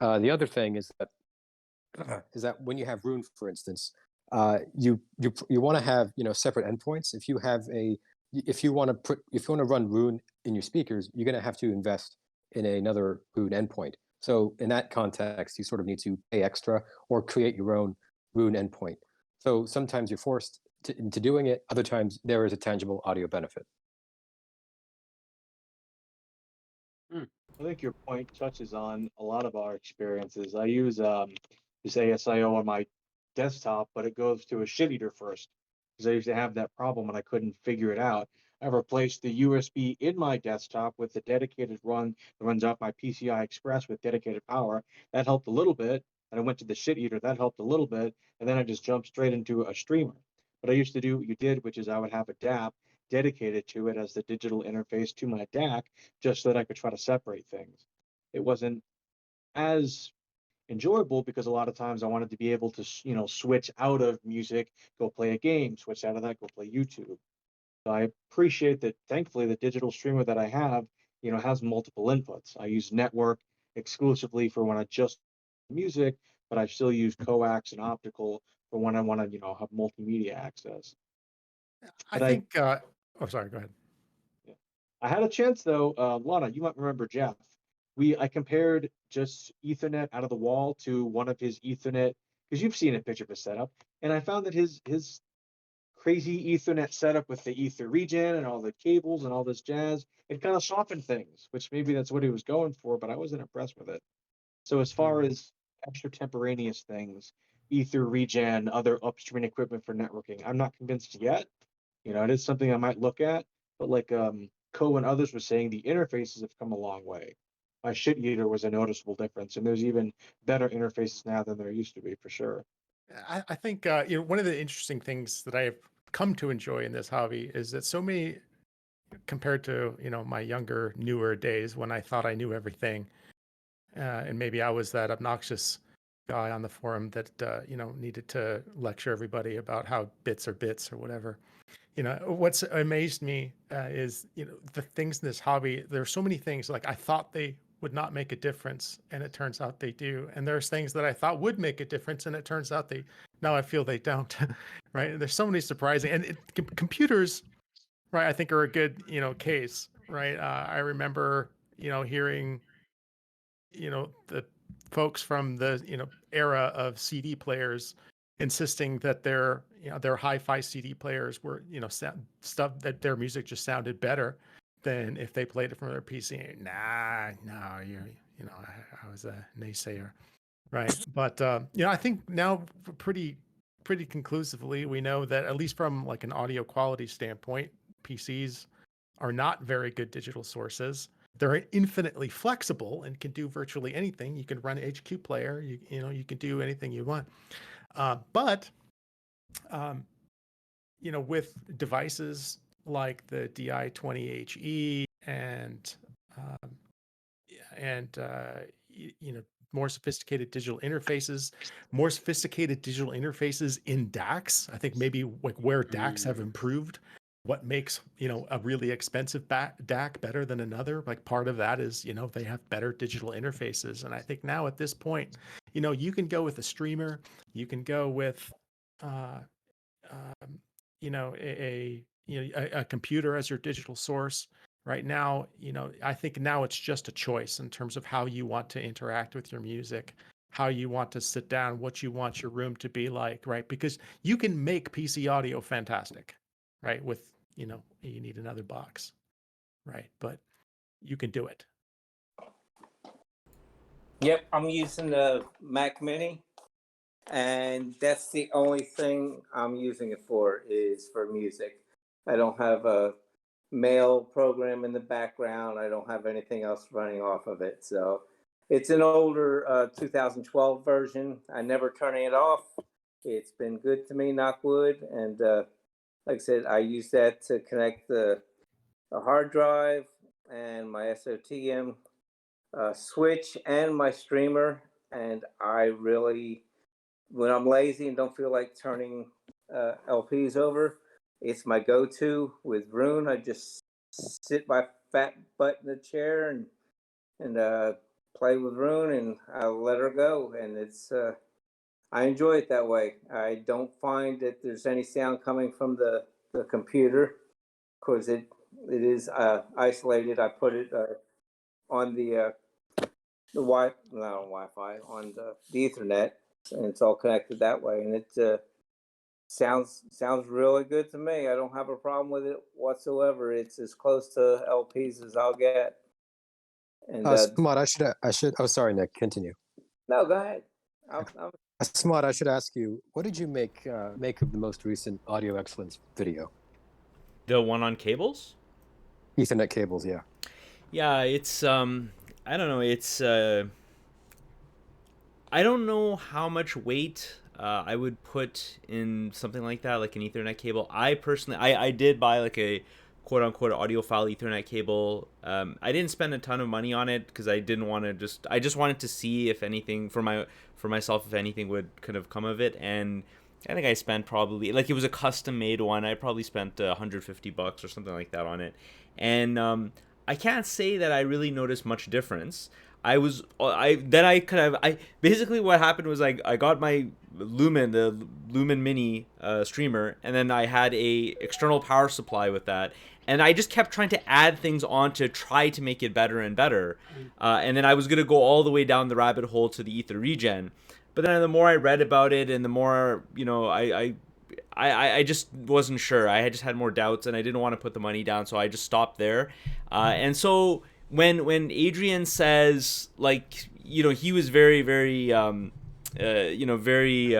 Speaker 6: The other thing is that when you have Rune, for instance, you want to have separate endpoints. If you want to run Rune in your speakers, you're going to have to invest in another Rune endpoint. So in that context, you sort of need to pay extra or create your own Rune endpoint. So sometimes you're forced into doing it. Other times there is a tangible audio benefit.
Speaker 7: I think your point touches on a lot of our experiences. I use this ASIO on my desktop, but it goes to a Shit-Eater first because I used to have that problem and I couldn't figure it out. I replaced the USB in my desktop with the dedicated run that runs off my PCI Express with dedicated power. That helped a little bit. And I went to the Shit-Eater. That helped a little bit. And then I just jumped straight into a streamer. But I used to do what you did, which is I would have a DAP dedicated to it as the digital interface to my DAC, just so that I could try to separate things. It wasn't as enjoyable because a lot of times I wanted to be able to, switch out of music, go play a game, switch out of that, go play YouTube. So I appreciate that. Thankfully, the digital streamer that I have, has multiple inputs. I use network exclusively for when I just music, but I still use coax and optical for when I want to, have multimedia access.
Speaker 3: I
Speaker 7: But
Speaker 3: think. Oh, sorry. Go ahead.
Speaker 7: I had a chance though, Lana, you might remember Jeff. I compared just Ethernet out of the wall to one of his Ethernet, because you've seen a picture of his setup, and I found that his crazy Ethernet setup with the Ether regen and all the cables and all this jazz, it kind of softened things, which maybe that's what he was going for, but I wasn't impressed with it. So as far as extratemporaneous things, Ether regen, other upstream equipment for networking, I'm not convinced yet. It is something I might look at, but like Co and others were saying, the interfaces have come a long way. My Shit-Eater was a noticeable difference, and there's even better interfaces now than there used to be, for sure.
Speaker 3: I think one of the interesting things that I have come to enjoy in this hobby is that so many, compared to my younger, newer days when I thought I knew everything, and maybe I was that obnoxious guy on the forum that needed to lecture everybody about how bits are bits or whatever. What's amazed me is the things in this hobby. There are so many things like I thought they would not make a difference, and it turns out they do. And there's things that I thought would make a difference, and it turns out now I feel they don't. Right? There's so many surprising and computers, right? I think are a good case, right? I remember hearing the folks from the era of CD players insisting that their hi-fi CD players were stuff that their music just sounded better than if they played it from their PC. Nah, no, I was a naysayer, right? But I think now pretty conclusively we know that at least from like an audio quality standpoint, PCs are not very good digital sources. They're infinitely flexible and can do virtually anything. You can run HQPlayer. You can do anything you want. But with devices like the DI-20HE and more sophisticated digital interfaces in DACs. I think maybe like where DACs have improved. What makes a really expensive DAC better than another? Like part of that is they have better digital interfaces, and I think now at this point, you know, you can go with a streamer, you can go with, you know, a computer as your digital source. Right now, you know, I think now it's just a choice in terms of how you want to interact with your music, how you want to sit down, what you want your room to be like, right? Because you can make PC audio fantastic, right? With, you know, you need another box, right? But you can do it.
Speaker 5: Yep, I'm using the Mac Mini, and that's the only thing I'm using it for is for music. I don't have a mail program in the background. I don't have anything else running off of it. So it's an older 2012 version. I never turn it off. It's been good to me, knock wood. And like I said, I use that to connect the hard drive and my SOTM switch and my streamer. And I really, when I'm lazy and don't feel like turning LPs over, it's my go-to with Rune. I just sit my fat butt in the chair and play with Rune, and I'll let her go. And it's I enjoy it that way. I don't find that there's any sound coming from the computer because it is isolated. I put it on the not on Wi-Fi, on the Ethernet, and it's all connected that way. And it sounds really good to me. I don't have a problem with it whatsoever. It's as close to LPs as I'll get. And
Speaker 6: Smart, I should. Oh, sorry, Nick. Continue.
Speaker 5: no, go ahead.
Speaker 6: Smart, I should ask you, what did you make of the most recent Audio Excellence video?
Speaker 1: The one on cables?
Speaker 6: Ethernet cables, yeah.
Speaker 1: Yeah, it's I don't know. It's I don't know how much weight I would put in something like that, like an Ethernet cable. I personally, I did buy like a quote-unquote audiophile Ethernet cable. I didn't spend a ton of money on it because I didn't want to I just wanted to see if anything for myself, if anything would kind of come of it. And I think I spent probably, like, it was a custom-made one. I probably spent $150 or something like that on it. And I can't say that I really noticed much difference. Basically what happened was I got my the Lumen Mini streamer, and then I had a external power supply with that, and I just kept trying to add things on to try to make it better and better, and then I was gonna go all the way down the rabbit hole to the ether regen, but then the more I read about it and the more, you know, I just wasn't sure. I just had more doubts, and I didn't want to put the money down, so I just stopped there. And so when Adrian says, like, you know, he was very, very, you know, very,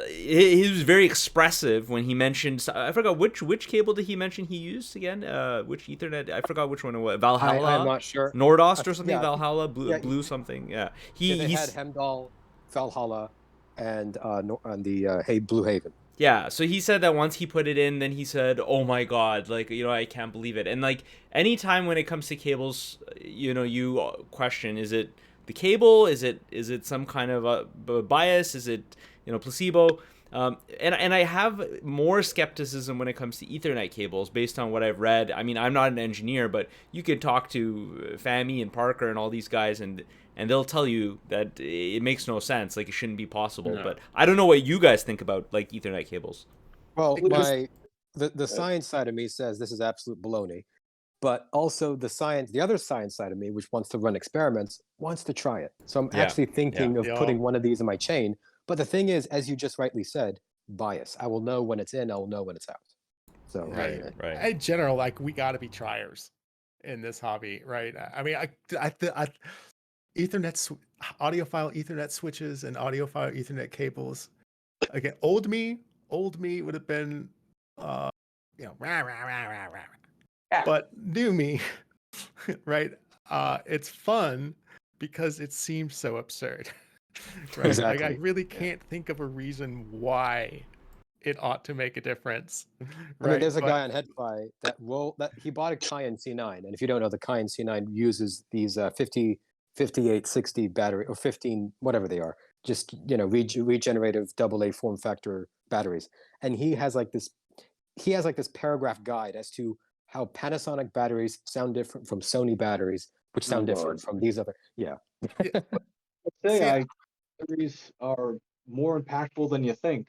Speaker 1: he was very expressive when he mentioned, I forgot which cable did he mention he used again? Which Ethernet? I forgot which one it was. Valhalla?
Speaker 6: I'm not sure.
Speaker 1: Nordost or something?
Speaker 6: Yeah.
Speaker 1: Valhalla? Blue something? Yeah.
Speaker 6: They had Hemdall, Valhalla, and on the Blue Haven.
Speaker 1: Yeah, so he said that once he put it in, then he said, oh my god, like, you know, I can't believe it. And, like, anytime when it comes to cables, you know, you question, is it the cable? Is it some kind of a bias? Is it, you know, placebo? And I have more skepticism when it comes to Ethernet cables based on what I've read. I mean, I'm not an engineer, but you could talk to Fahmy and Parker and all these guys, and they'll tell you that it makes no sense, like it shouldn't be possible. No. But I don't know what you guys think about, like, Ethernet cables.
Speaker 6: Well, the science side of me says this is absolute baloney, but also the other science side of me, which wants to run experiments, wants to try it. So I'm actually thinking of putting one of these in my chain. But the thing is, as you just rightly said, bias. I will know when it's in. I will know when it's out. So
Speaker 1: right.
Speaker 3: In general, like, we got to be triers in this hobby, right? I mean, I Ethernet, audiophile Ethernet switches and audiophile Ethernet cables. Again, old me would have been, you know, rah, rah, rah, rah, rah. Yeah. But new me, right? It's fun because it seems so absurd, right?
Speaker 6: Exactly.
Speaker 3: Like, I really can't think of a reason why it ought to make a difference. Right?
Speaker 6: I mean, there's a guy on HeadFi that he bought a Cayenne C9, and if you don't know, the Cayenne C9 uses these 5860 battery, or 15, whatever they are, just, you know, regenerative AA form factor batteries. And he has like this paragraph guide as to how Panasonic batteries sound different from Sony batteries, which sound different from these other. Yeah.
Speaker 7: say
Speaker 3: See,
Speaker 7: batteries are more impactful than you think.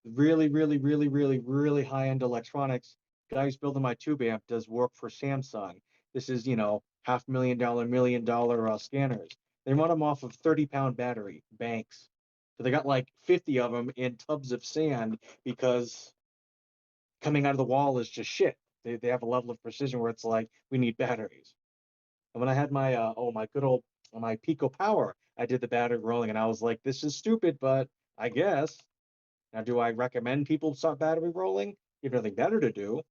Speaker 7: Really, really, really, really, really high-end electronics. Guy who's building my tube amp does work for Samsung. This is, $500,000, $1 million scanners. They run them off of 30-pound battery banks. So they got like 50 of them in tubs of sand because coming out of the wall is just shit. They have a level of precision where it's like, we need batteries. And when I had my Pico Power, I did the battery rolling and I was like, this is stupid, but I guess. Now, do I recommend people start battery rolling? You have nothing better to do.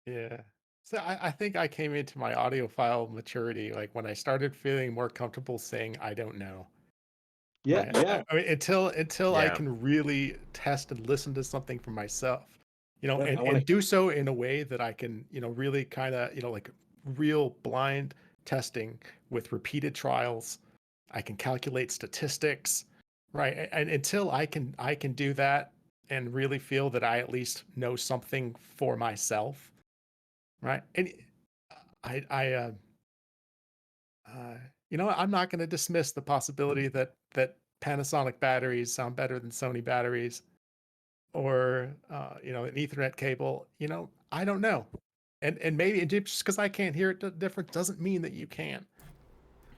Speaker 3: yeah. So I think I came into my audiophile maturity like when I started feeling more comfortable saying I don't know.
Speaker 7: Yeah,
Speaker 3: Right.
Speaker 7: yeah.
Speaker 3: I mean, until I
Speaker 1: Yeah.
Speaker 3: can really test and listen to something for myself,
Speaker 7: Yeah, I
Speaker 3: and
Speaker 7: wanna
Speaker 3: do so in a way that I can, really kind of, like real blind testing with repeated trials. I can calculate statistics, right? And until I can do that and really feel that I at least know something for myself, right? And I'm not going to dismiss the possibility that Panasonic batteries sound better than Sony batteries, or an Ethernet cable. I don't know, and maybe just because I can't hear it different doesn't mean that you can.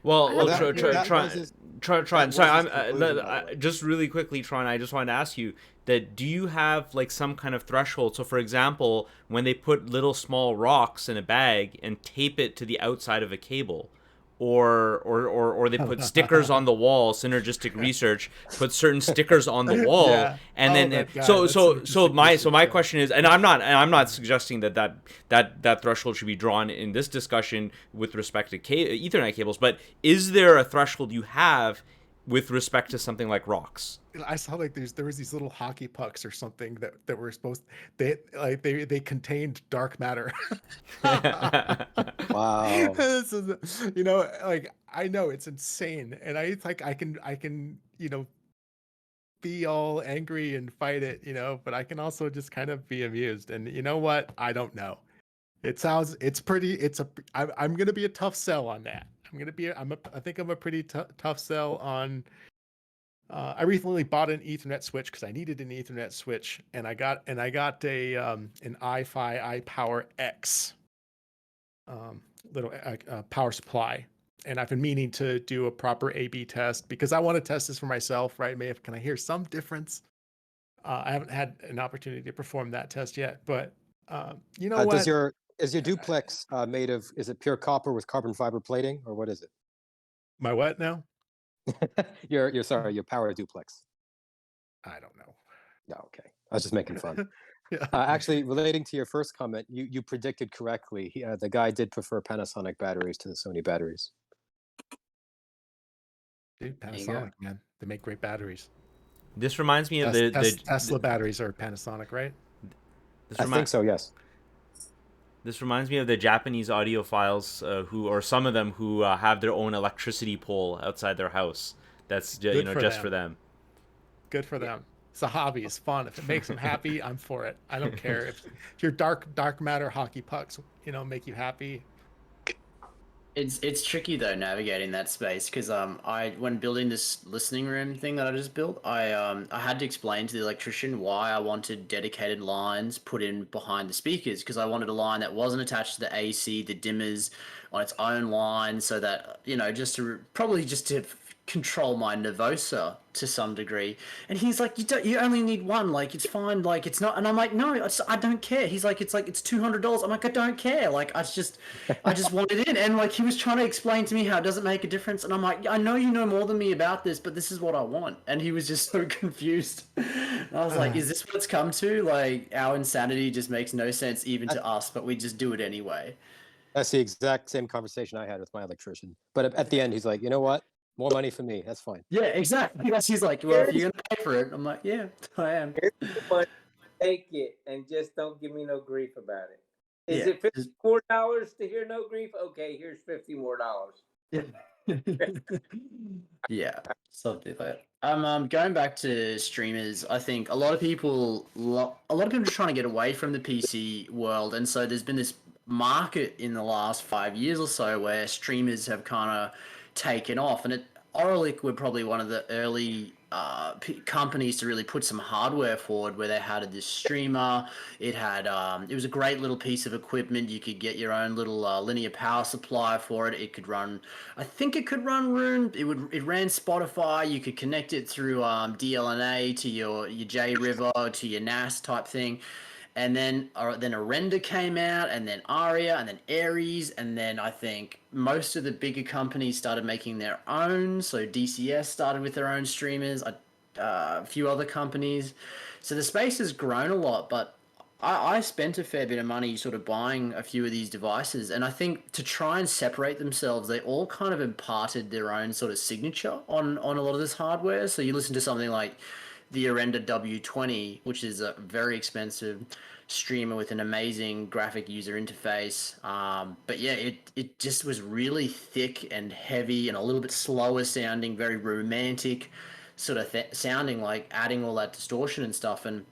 Speaker 1: Well,
Speaker 4: I
Speaker 6: Well,
Speaker 1: well,
Speaker 4: have
Speaker 6: that
Speaker 4: a
Speaker 6: that
Speaker 4: theory.
Speaker 6: was his
Speaker 1: Tron.
Speaker 6: that
Speaker 1: Sorry,
Speaker 6: was his conclusion, by the way.
Speaker 1: just really quickly, Tron. I just wanted to ask you that: do you have like some kind of threshold? So, for example, when they put little small rocks in a bag and tape it to the outside of a cable, or they put stickers on the wall. Synergistic research put certain stickers on the wall,
Speaker 3: Yeah.
Speaker 1: and
Speaker 3: Oh,
Speaker 1: then
Speaker 3: that guy.
Speaker 1: so
Speaker 3: That's
Speaker 1: so so
Speaker 3: synergistic
Speaker 1: my
Speaker 3: research. Yeah.
Speaker 1: question is, and I'm not suggesting that threshold should be drawn in this discussion with respect to Ethernet cables, but is there a threshold you have with respect to something like rocks?
Speaker 3: I saw like there was these little hockey pucks or something that were supposed they contained dark matter.
Speaker 6: Wow.
Speaker 3: This is, like I know it's insane, and it's like I can be all angry and fight it, but I can also just kind of be amused. And you know what? I don't know. It's pretty. I'm gonna be a tough sell on that. I think I'm a pretty tough sell on. I recently bought an Ethernet switch because I needed an Ethernet switch, and I got a an iFi iPower X little power supply, and I've been meaning to do a proper A/B test because I want to test this for myself. Right? Can I hear some difference? I haven't had an opportunity to perform that test yet, but you know what?
Speaker 6: Is your duplex made of, is it pure copper with carbon fiber plating, or what is it?
Speaker 3: My what now?
Speaker 6: Your power duplex.
Speaker 3: I don't know.
Speaker 6: No, okay. I was just making fun.
Speaker 3: Yeah.
Speaker 6: Actually, relating to your first comment, you predicted correctly. The guy did prefer Panasonic batteries to the Sony batteries.
Speaker 3: Dude,
Speaker 2: There you go.
Speaker 3: Panasonic, man. They make great batteries.
Speaker 1: This reminds me of
Speaker 3: Tesla batteries are Panasonic, right?
Speaker 1: This
Speaker 6: I think so, yes.
Speaker 1: This reminds me of the Japanese audiophiles who, or some of them who have their own electricity pole outside their house. That's
Speaker 3: Good for
Speaker 1: just
Speaker 3: them.
Speaker 1: for them.
Speaker 3: Good for them. It's a hobby. It's fun. If it makes them happy, I'm for it. I don't care if your dark matter hockey pucks, make you happy.
Speaker 2: It's tricky though navigating that space because when building this listening room thing that I just built, I had to explain to the electrician why I wanted dedicated lines put in behind the speakers because I wanted a line that wasn't attached to the AC, the dimmers on its own line, so that probably just to control my nervosa to some degree. And he's like, you only need one, like it's fine, like it's not. And I'm like, no, I don't care. He's like, it's $200. I'm like, I don't care, like I just want it in. And like he was trying to explain to me how it doesn't make a difference, and I'm like, I know you know more than me about this, but this is what I want. And he was just so confused. And I was like, is this what it's come to? Like our insanity just makes no sense even to us, but we just do it anyway.
Speaker 6: That's the exact same conversation I had with my electrician. But at the end, he's like, you know what? More money for me. That's fine.
Speaker 2: Yeah, exactly. He's like, well, if you're gonna pay for it, I'm like, yeah, I am.
Speaker 5: Here's the money. Take it and just don't give me no grief about it. Is
Speaker 2: Yeah.
Speaker 5: it $54 to hear no grief? Okay, here's $50 more.
Speaker 2: Yeah, something like that. Going back to streamers, I think a lot of people are trying to get away from the PC world, and so there's been this market in the last 5 years or so where streamers have kind of taken off, and Auralic were probably one of the early companies to really put some hardware forward, where they had this streamer. It had it was a great little piece of equipment. You could get your own little linear power supply for it. It could run, I think it could run Roon. It ran Spotify. You could connect it through DLNA to your JRiver to your NAS type thing. And then Arenda came out, and then Aria, and then Aries, and then I think most of the bigger companies started making their own. So DCS started with their own streamers, a few other companies. So the space has grown a lot, but I spent a fair bit of money sort of buying a few of these devices, and I think to try and separate themselves, they all kind of imparted their own sort of signature on a lot of this hardware. So you listen to something like the Arenda W20, which is a very expensive streamer with an amazing graphic user interface. But yeah, it just was really thick and heavy and a little bit slower sounding, very romantic sort of sounding, like adding all that distortion and stuff. And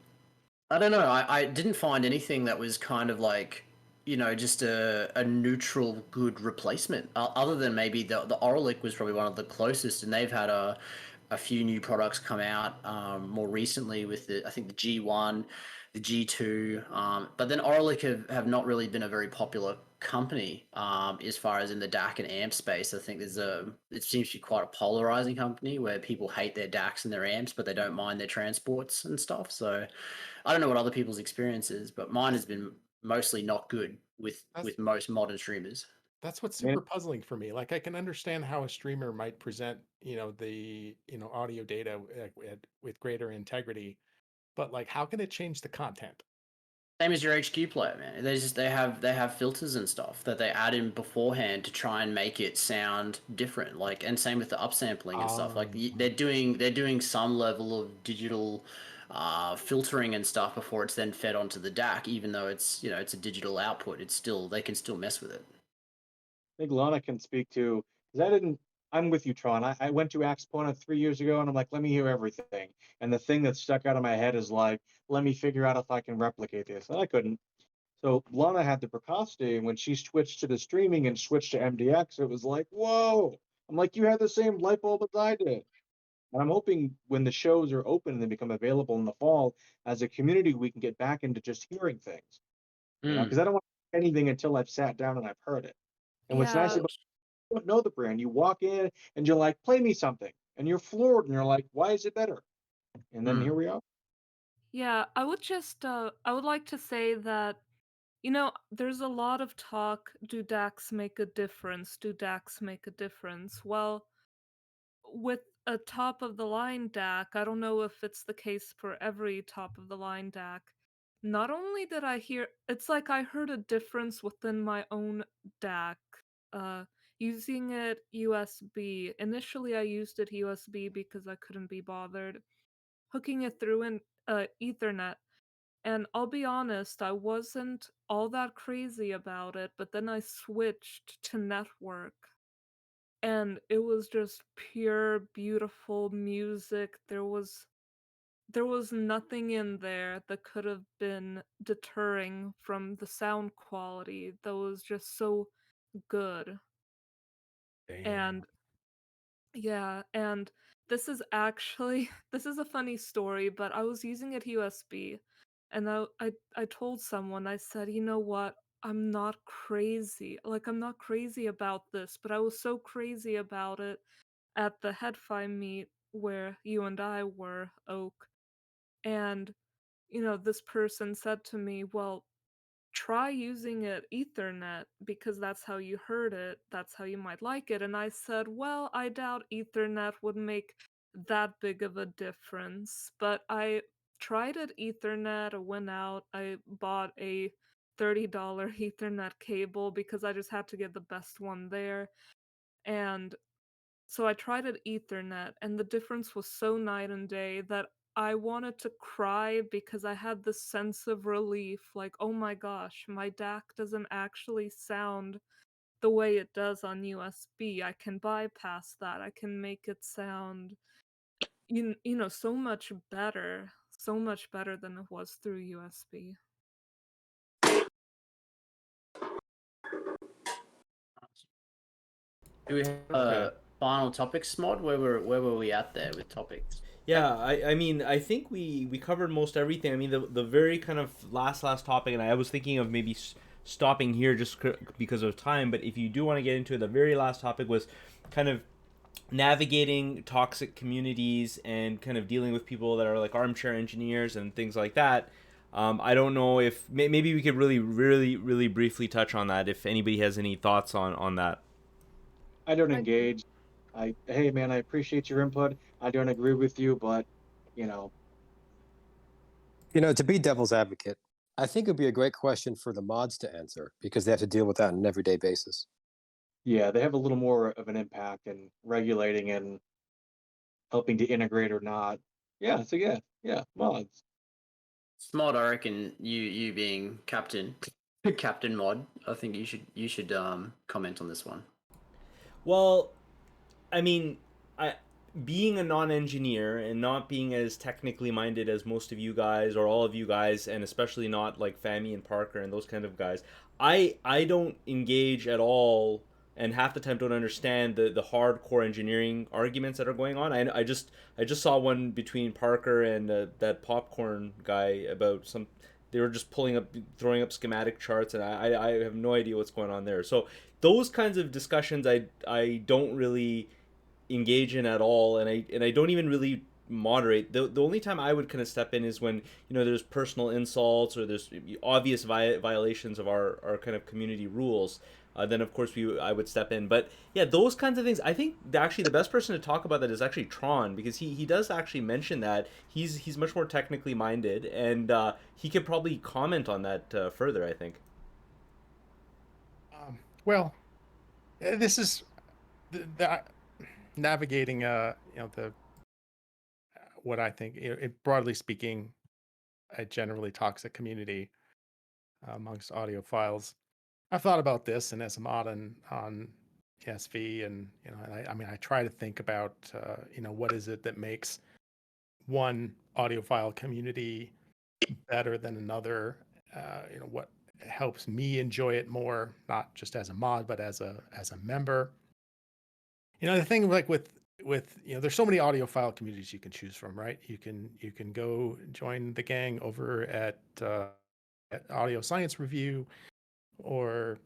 Speaker 2: I don't know, I didn't find anything that was kind of like, just a neutral good replacement, other than maybe the Auralic was probably one of the closest, and they've had a few new products come out more recently with I think the G1, the G2, but then Auralic have not really been a very popular company as far as in the DAC and amp space. I think it seems to be quite a polarizing company where people hate their DACs and their amps, but they don't mind their transports and stuff. So I don't know what other people's experience is, but mine has been mostly not good with most modern streamers.
Speaker 3: That's what's super puzzling for me. Like, I can understand how a streamer might present, the audio data with greater integrity, but like, how can it change the content?
Speaker 2: Same as your HQPlayer, man. They have filters and stuff that they add in beforehand to try and make it sound different. Like, and same with the upsampling and stuff. Like they're doing some level of digital filtering and stuff before it's then fed onto the DAC. Even though it's it's a digital output, they can still mess with it.
Speaker 7: I think Lana can speak to, because I'm with you, Tron. I went to Axpona 3 years ago, and I'm like, let me hear everything. And the thing that stuck out of my head is like, let me figure out if I can replicate this. And I couldn't. So Lana had the precocity, and when she switched to the streaming and switched to MDX, it was like, whoa. I'm like, you had the same light bulb as I did. And I'm hoping when the shows are open and they become available in the fall, as a community, we can get back into just hearing things. Because I don't want to hear anything until I've sat down and I've heard it. And what's nice about you don't know the brand, you walk in and you're like, play me something, and you're floored, and you're like, why is it better? And then here we are.
Speaker 4: Yeah, I would like to say that, there's a lot of talk, do DACs make a difference? Do DACs make a difference? Well, with a top of the line DAC, I don't know if it's the case for every top of the line DAC. Not only did I hear, it's like I heard a difference within my own DAC. Using it USB. Initially, I used it USB because I couldn't be bothered hooking it through an Ethernet. And I'll be honest, I wasn't all that crazy about it, but then I switched to network. And it was just pure, beautiful music. There was nothing in there that could have been deterring from the sound quality. That was just so good.
Speaker 3: Damn.
Speaker 4: And yeah, and this is actually this is a funny story, but I was using it USB, and I told someone, I said, "You know what? I'm not crazy. Like, I'm not crazy about this, but I was so crazy about it at the HeadFi meet where you and I were, Oak." And, this person said to me, "Well, try using it Ethernet because that's how you heard it. That's how you might like it." And I said, well, I doubt Ethernet would make that big of a difference. But I tried it Ethernet. I went out. I bought a $30 Ethernet cable because I just had to get the best one there. And so I tried it Ethernet, and the difference was so night and day that I wanted to cry because I had this sense of relief, like, oh my gosh, my DAC doesn't actually sound the way it does on USB. I can bypass that. I can make it sound, so much better than it was through USB.
Speaker 2: Do we have final topics mod? Where were we at there with topics?
Speaker 1: Yeah, I mean, I think we covered most everything. I mean, the very kind of last topic, and I was thinking of maybe stopping here just because of time. But if you do want to get into it, the very last topic was kind of navigating toxic communities and kind of dealing with people that are like armchair engineers and things like that. I don't know if maybe we could really briefly touch on that. If anybody has any thoughts on that.
Speaker 7: I don't
Speaker 4: I do.
Speaker 7: engage. Hey man, I appreciate your input. I don't agree with you, but you know,
Speaker 6: To be devil's advocate, I think it would be a great question for the mods to answer because they have to deal with that on an everyday basis.
Speaker 7: yeah, they have a little more of an impact in regulating and helping to integrate or not. Yeah, so yeah, mods.
Speaker 2: Mod, I reckon you being captain, captain mod. I think you should comment on this one.
Speaker 1: Well, I mean, I being a non-engineer and not being as technically minded as most of you guys or all of you guys, and especially not like Fami and Parker and those kind of guys, I don't engage at all, and half the time don't understand the hardcore engineering arguments that are going on. I just saw one between Parker and that popcorn guy about some. They were just throwing up schematic charts, and I have no idea what's going on there. So those kinds of discussions I don't really engage in at all, and I don't even really moderate. The only time I would kind of step in is when there's personal insults or there's obvious violations of our kind of community rules. Then of course I would step in. But yeah, those kinds of things. I think actually the best person to talk about that is actually Tron, because he does actually mention that he's much more technically minded, and he could probably comment on that further, I think.
Speaker 3: Well, this is the navigating, the what I think, broadly speaking, a generally toxic community amongst audiophiles. I've thought about this, and as a mod on SV, and and I mean, I try to think about what is it that makes one audiophile community better than another. What helps me enjoy it more, not just as a mod, but as a member. The thing like with there's so many audiophile communities you can choose from, right? You can go join the gang over at Audio Science Review, or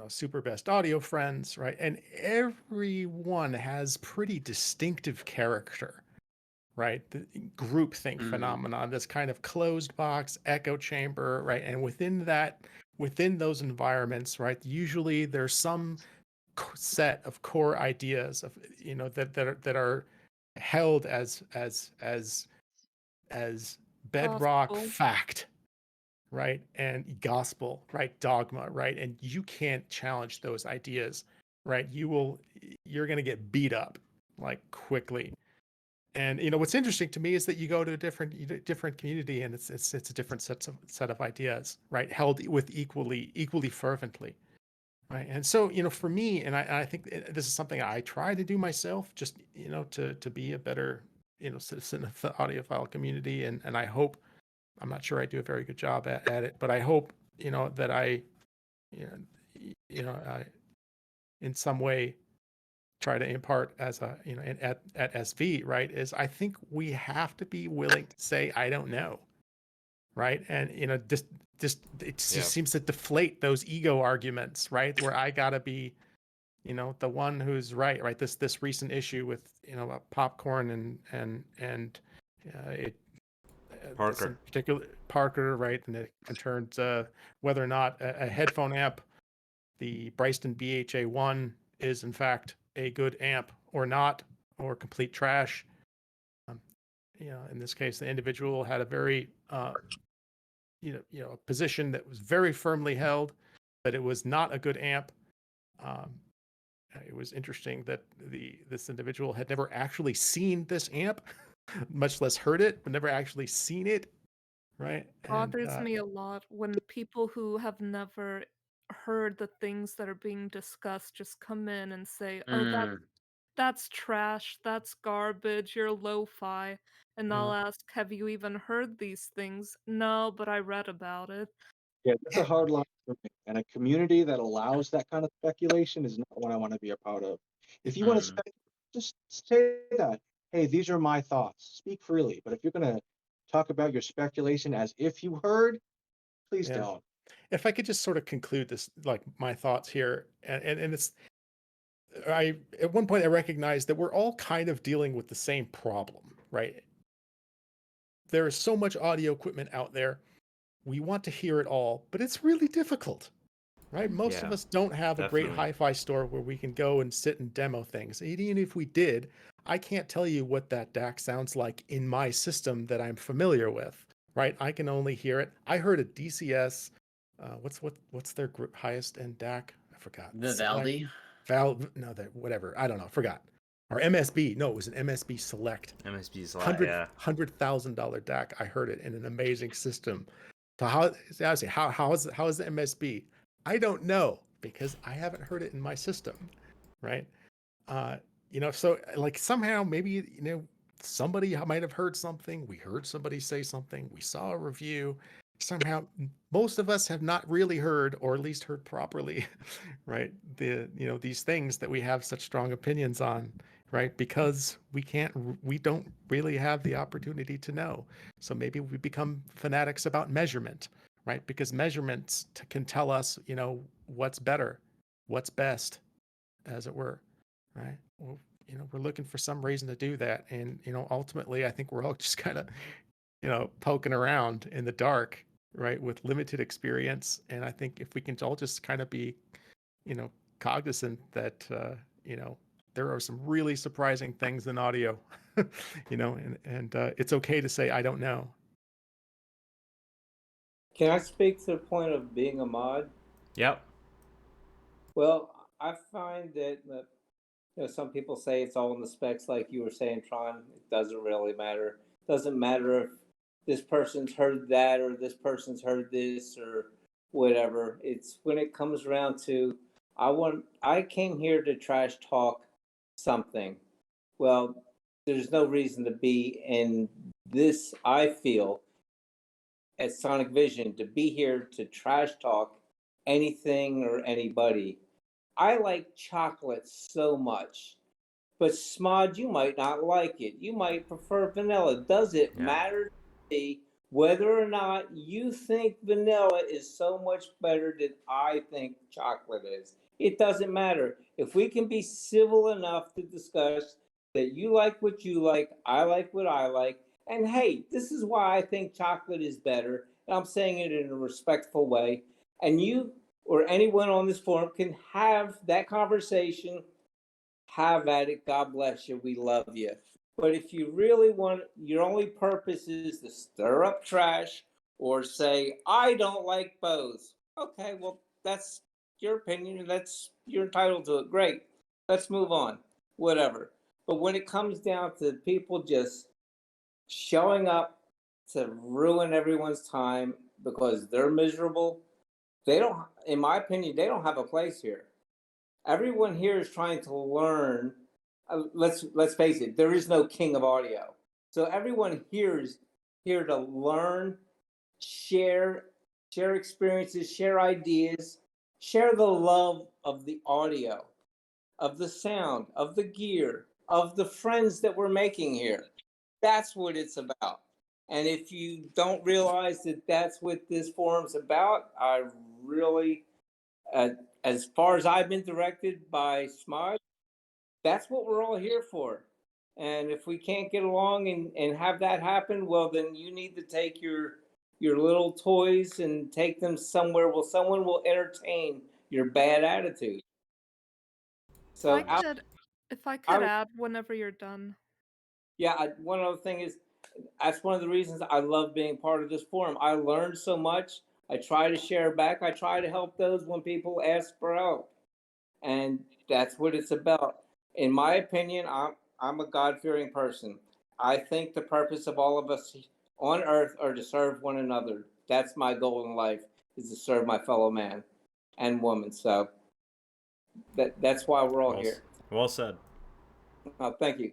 Speaker 3: Super Best Audio Friends, right? And everyone has pretty distinctive character, right? The groupthink phenomenon, this kind of closed box echo chamber, right? And within those environments, right, usually there's some set of core ideas of that are held as bedrock
Speaker 4: Gospel.
Speaker 3: fact, right, and gospel, right, dogma, right, and you can't challenge those ideas, right. You're going to get beat up like quickly. And what's interesting to me is that you go to a different community, and it's a different set of ideas, right, held with equally fervently, right. And so for me, and I think this is something I try to do myself, just to be a better citizen of the audiophile community, and I hope, I'm not sure I do a very good job at it, but I hope that I you I in some way try to impart as a at SV, right, is I think we have to be willing to say I don't know, right, and just it just
Speaker 1: Yeah.
Speaker 3: seems to deflate those ego arguments, right, where I gotta be the one who's right. This recent issue with popcorn and it this
Speaker 1: Parker.
Speaker 3: in particular Parker, right, and it concerns whether or not a headphone amp, the Bryston BHA1, is in fact a good amp or not, or complete trash. In this case, the individual had a very a position that was very firmly held that it was not a good amp. It was interesting that this individual had never actually seen this amp, much less heard it, but never actually seen it, right? And
Speaker 4: Bothers me a lot when people who have never heard the things that are being discussed just come in and say, "Oh, that's trash, that's garbage, you're lo-fi." And I'll ask, "Have you even heard these things?" "No, but I read about it."
Speaker 7: Yeah, that's a hard line for me. And a community that allows that kind of speculation is not one I want to be a part of. If you want to
Speaker 1: Mm,
Speaker 7: spend, just say that, hey, these are my thoughts. Speak freely. But if you're going to talk about your speculation as if you heard, please
Speaker 3: Yeah.
Speaker 7: don't.
Speaker 3: If I could just sort of conclude this, like my thoughts here, and it's I at one point I recognized that we're all kind of dealing with the same problem, right? There is so much audio equipment out there. We want to hear it all, but it's really difficult, right? Most of
Speaker 1: yeah,
Speaker 3: us don't have a great
Speaker 1: definitely.
Speaker 3: hi-fi store where we can go and sit and demo things. Even if we did, I can't tell you what that DAC sounds like in my system that I'm familiar with, right? I can only hear it. I heard a DCS. What's their highest end DAC? I forgot. Select
Speaker 2: Vivaldi.
Speaker 3: Val. No, that whatever. I don't know. Forgot. Or MSB. No, it was an MSB Select.
Speaker 1: MSB's a lot,
Speaker 3: hundred
Speaker 1: yeah.
Speaker 3: $100,000 DAC. I heard it in an amazing system. So how is the MSB? I don't know because I haven't heard it in my system, right? Uh, so like somehow maybe somebody might have heard something. We heard somebody say something. We saw a review. Somehow, most of us have not really heard, or at least heard properly, right? These things that we have such strong opinions on, right? Because we don't really have the opportunity to know. So maybe we become fanatics about measurement, right? Because measurements can tell us, what's better, what's best, as it were, right? Well, we're looking for some reason to do that, and ultimately, I think we're all just kind of, poking around in the dark, right, with limited experience. And I think if we can all just kind of be, you know, cognizant that, there are some really surprising things in audio, and it's okay to say I don't know.
Speaker 5: Can I speak to the point of being a mod?
Speaker 1: Yep.
Speaker 5: Well, I find that some people say it's all in the specs, like you were saying, Tron. It doesn't really matter. It doesn't matter if this person's heard that or this person's heard this or whatever. It's when it comes around to I came here to trash talk something. Well, there's no reason to be in this, I feel, at Sonic Vision, to be here to trash talk anything or anybody. I like chocolate so much, but Smod, you might not like it. You might prefer vanilla. Does it
Speaker 1: Yeah.
Speaker 5: matter to me whether or not you think vanilla is so much better than I think chocolate is? It doesn't matter. If we can be civil enough to discuss that you like what you like, I like what I like, and hey, this is why I think chocolate is better, and I'm saying it in a respectful way, and you or anyone on this forum can have that conversation, have at it. God bless you. We love you. But if you really want, your only purpose is to stir up trash or say, I don't like bows. Okay, well, that's your opinion and you're entitled to it. Great. Let's move on. Whatever. But when it comes down to people just showing up to ruin everyone's time because they're miserable, they don't, in my opinion, they don't have a place here. Everyone here is trying to learn. Let's face it, there is no king of audio. So everyone here is here to learn, share, share experiences, share ideas, share the love of the audio, of the sound, of the gear, of the friends that we're making here. That's what it's about. And if you don't realize that that's what this forum's about, I really, uh, as far as I've been directed by Smart, that's what we're all here for. And if we can't get along and have that happen, well, then you need to take your little toys and take them somewhere where someone will entertain your bad attitude.
Speaker 4: If I
Speaker 5: So I,
Speaker 4: could, if I could
Speaker 5: I
Speaker 4: add whenever you're done.
Speaker 5: yeah, one other thing is that's one of the reasons I love being part of this forum. I learned so much. I try to share back. I try to help those when people ask for help. And that's what it's about. In my opinion, I'm a God-fearing person. I think the purpose of all of us on earth are to serve one another. That's my goal in life, is to serve my fellow man and woman. So that's why we're all
Speaker 1: Well,
Speaker 5: here.
Speaker 1: well said.
Speaker 5: Thank you.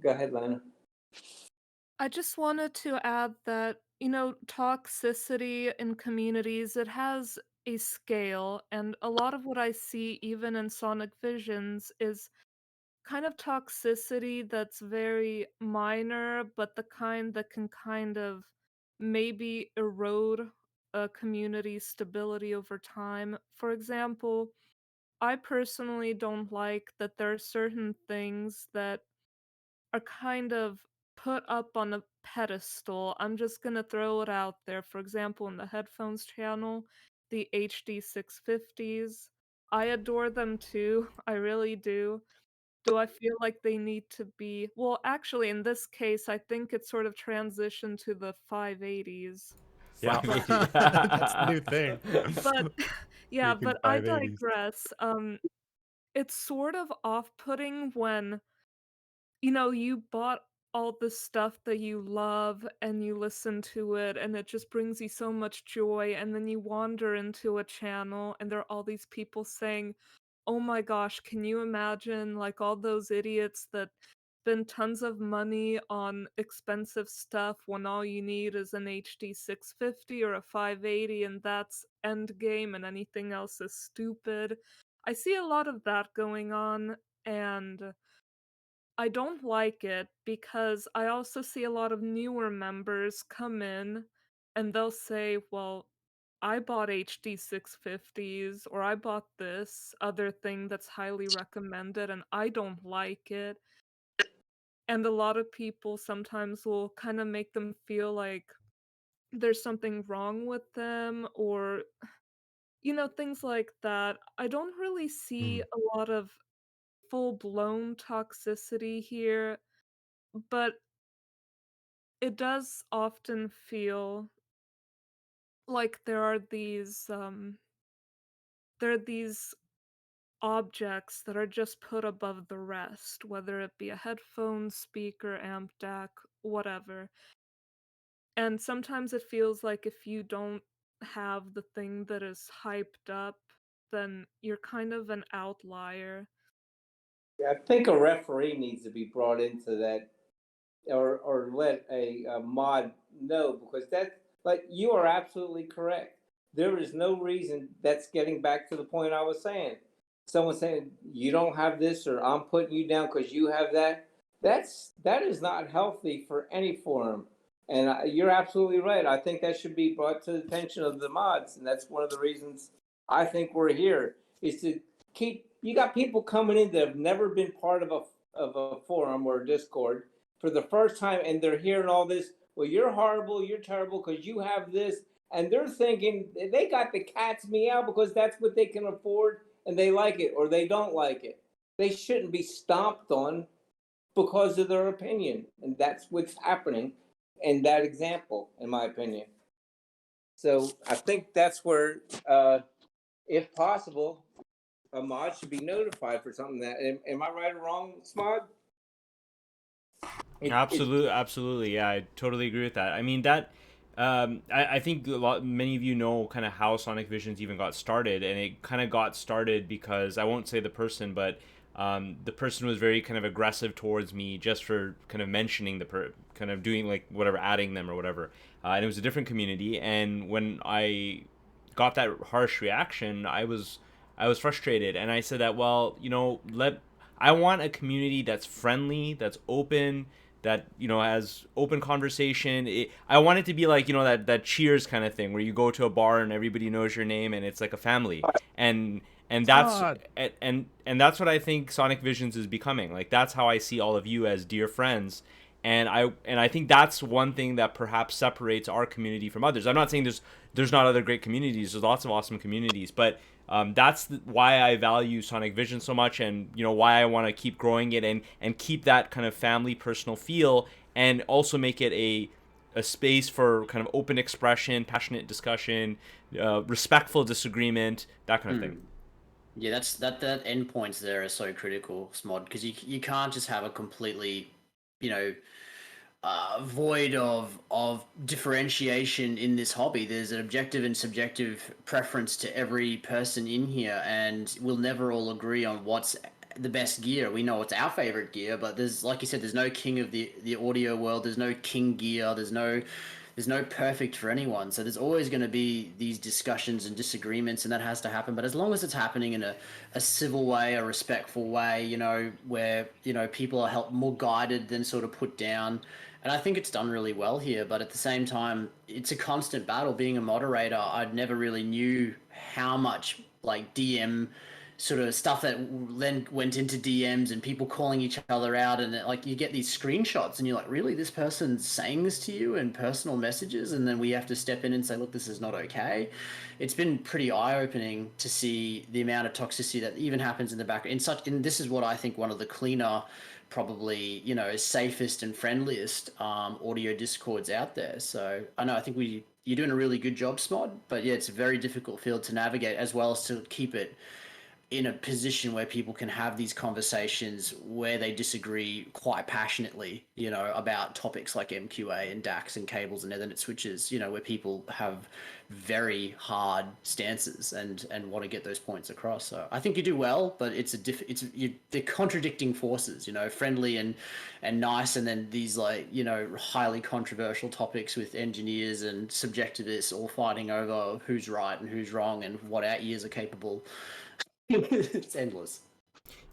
Speaker 5: Go ahead, Lana.
Speaker 4: I just wanted to add that, toxicity in communities, it has a scale, and a lot of what I see even in Sonic Visions is kind of toxicity that's very minor, but the kind that can kind of maybe erode a community's stability over time. For example, I personally don't like that there are certain things that are kind of put up on a pedestal. I'm just gonna throw it out there. For example, in the headphones channel, the HD 650s. I adore them too. I really do. Do I feel like they need to be well, actually, in this case, I think it's sort of transitioned to the 580s.
Speaker 3: Yeah,
Speaker 1: 580.
Speaker 3: that's the new thing.
Speaker 4: But yeah,
Speaker 3: Freaking
Speaker 4: but I
Speaker 3: 580s.
Speaker 4: digress. It's sort of off-putting when, you bought all the stuff that you love and you listen to it and it just brings you so much joy, and then you wander into a channel and there are all these people saying, "Oh my gosh, can you imagine like all those idiots that spend tons of money on expensive stuff when all you need is an HD 650 or a 580 and that's endgame and anything else is stupid." I see a lot of that going on, and I don't like it because I also see a lot of newer members come in and they'll say, "Well, I bought HD 650s or I bought this other thing that's highly recommended and I don't like it." And a lot of people sometimes will kind of make them feel like there's something wrong with them, or things like that. I don't really see
Speaker 3: Mm.
Speaker 4: a lot of full-blown toxicity here, but it does often feel like there are these objects that are just put above the rest, whether it be a headphone, speaker, amp, DAC, whatever. And sometimes it feels like if you don't have the thing that is hyped up, then you're kind of an outlier.
Speaker 5: Yeah, I think a referee needs to be brought into that, or let a mod know, because that, like, you are absolutely correct. There is no reason. That's getting back to the point I was saying. Someone saying you don't have this, or I'm putting you down because you have that. That is not healthy for any forum. And you're absolutely right. I think that should be brought to the attention of the mods, and that's one of the reasons I think we're here, is to keep. You got people coming in that have never been part of a forum or a Discord for the first time, and they're hearing all this. Well, you're horrible, you're terrible because you have this, and they're thinking they got the cat's meow because that's what they can afford, and they like it or they don't like it. They shouldn't be stomped on because of their opinion, and that's what's happening in that example, in my opinion. So I think that's where, if possible, a mod should be notified for something that. Am I right or wrong, Smod?
Speaker 1: Absolutely, absolutely. Yeah, I totally agree with that. I mean that. I think many of you know kind of how Sonic Visions even got started, and it kind of got started because I won't say the person, but the person was very kind of aggressive towards me just for kind of mentioning kind of doing like whatever, adding them or whatever, and it was a different community. And when I got that harsh reaction, I was frustrated, and I said that, well, I want a community that's friendly, that's open, that has open conversation. I want it to be like that Cheers kind of thing where you go to a bar and everybody knows your name and it's like a family, and and that's
Speaker 3: Todd.
Speaker 1: and that's what I think Sonic Visions is becoming. Like that's how I see all of you as dear friends. And I think that's one thing that perhaps separates our community from others. I'm not saying there's not other great communities. There's lots of awesome communities, but that's why I value Sonic Vision so much, and why I want to keep growing it and keep that kind of family, personal feel, and also make it a space for kind of open expression, passionate discussion, respectful disagreement, that kind of thing.
Speaker 2: Yeah, that endpoints there are so critical, Smod, because you can't just have a completely, you know, void of differentiation in this hobby. There's an objective and subjective preference to every person in here, and we'll never all agree on what's the best gear. We know it's our favorite gear, but there's, like you said, there's no king of the audio world. There's no king gear. there's no perfect for anyone. So there's always going to be these discussions and disagreements, and that has to happen. But as long as it's happening in a civil way, a respectful way, where, people are more guided than sort of put down. And I think it's done really well here. But at the same time, it's a constant battle. Being a moderator, I never really knew how much like DM sort of stuff that then went into DMs and people calling each other out, and like you get these screenshots and you're like, really, this person's saying this to you in personal messages, and then we have to step in and say, look, this is not okay. It's been pretty eye-opening to see the amount of toxicity that even happens in the background. And this is what I think one of the cleaner, probably, safest and friendliest audio discords out there. So I think you're doing a really good job, Smod, but yeah, it's a very difficult field to navigate, as well as to keep it in a position where people can have these conversations where they disagree quite passionately, about topics like MQA and DACs and cables and Ethernet switches, where people have very hard stances and want to get those points across. So I think you do well, but they're contradicting forces, friendly and nice, and then these highly controversial topics with engineers and subjectivists all fighting over who's right and who's wrong and what our ears are capable. It's endless.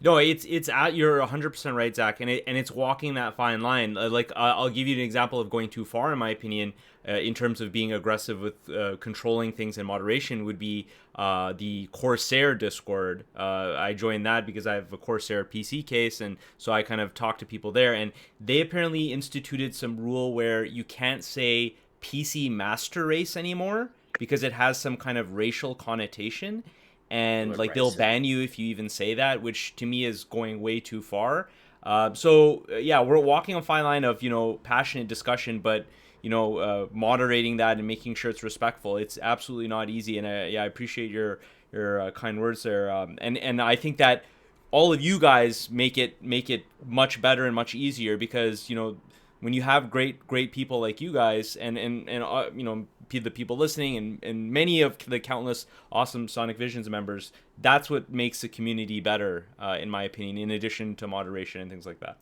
Speaker 1: No, you're 100% right, Zach, and it's walking that fine line. I'll give you an example of going too far, in my opinion, in terms of being aggressive with controlling things in moderation. Would be the Corsair Discord. I joined that because I have a Corsair PC case, and so I kind of talk to people there, and they apparently instituted some rule where you can't say PC master race anymore because it has some kind of racial connotation. And they'll ban you if you even say that, which to me is going way too far. So we're walking a fine line of passionate discussion, but moderating that and making sure it's respectful. It's absolutely not easy, and I appreciate your kind words there. And I think that all of you guys make it much better and much easier, because when you have great people like you guys and the people listening and many of the countless awesome Sonic Visions members, that's what makes the community better, in my opinion, in addition to moderation and things like that.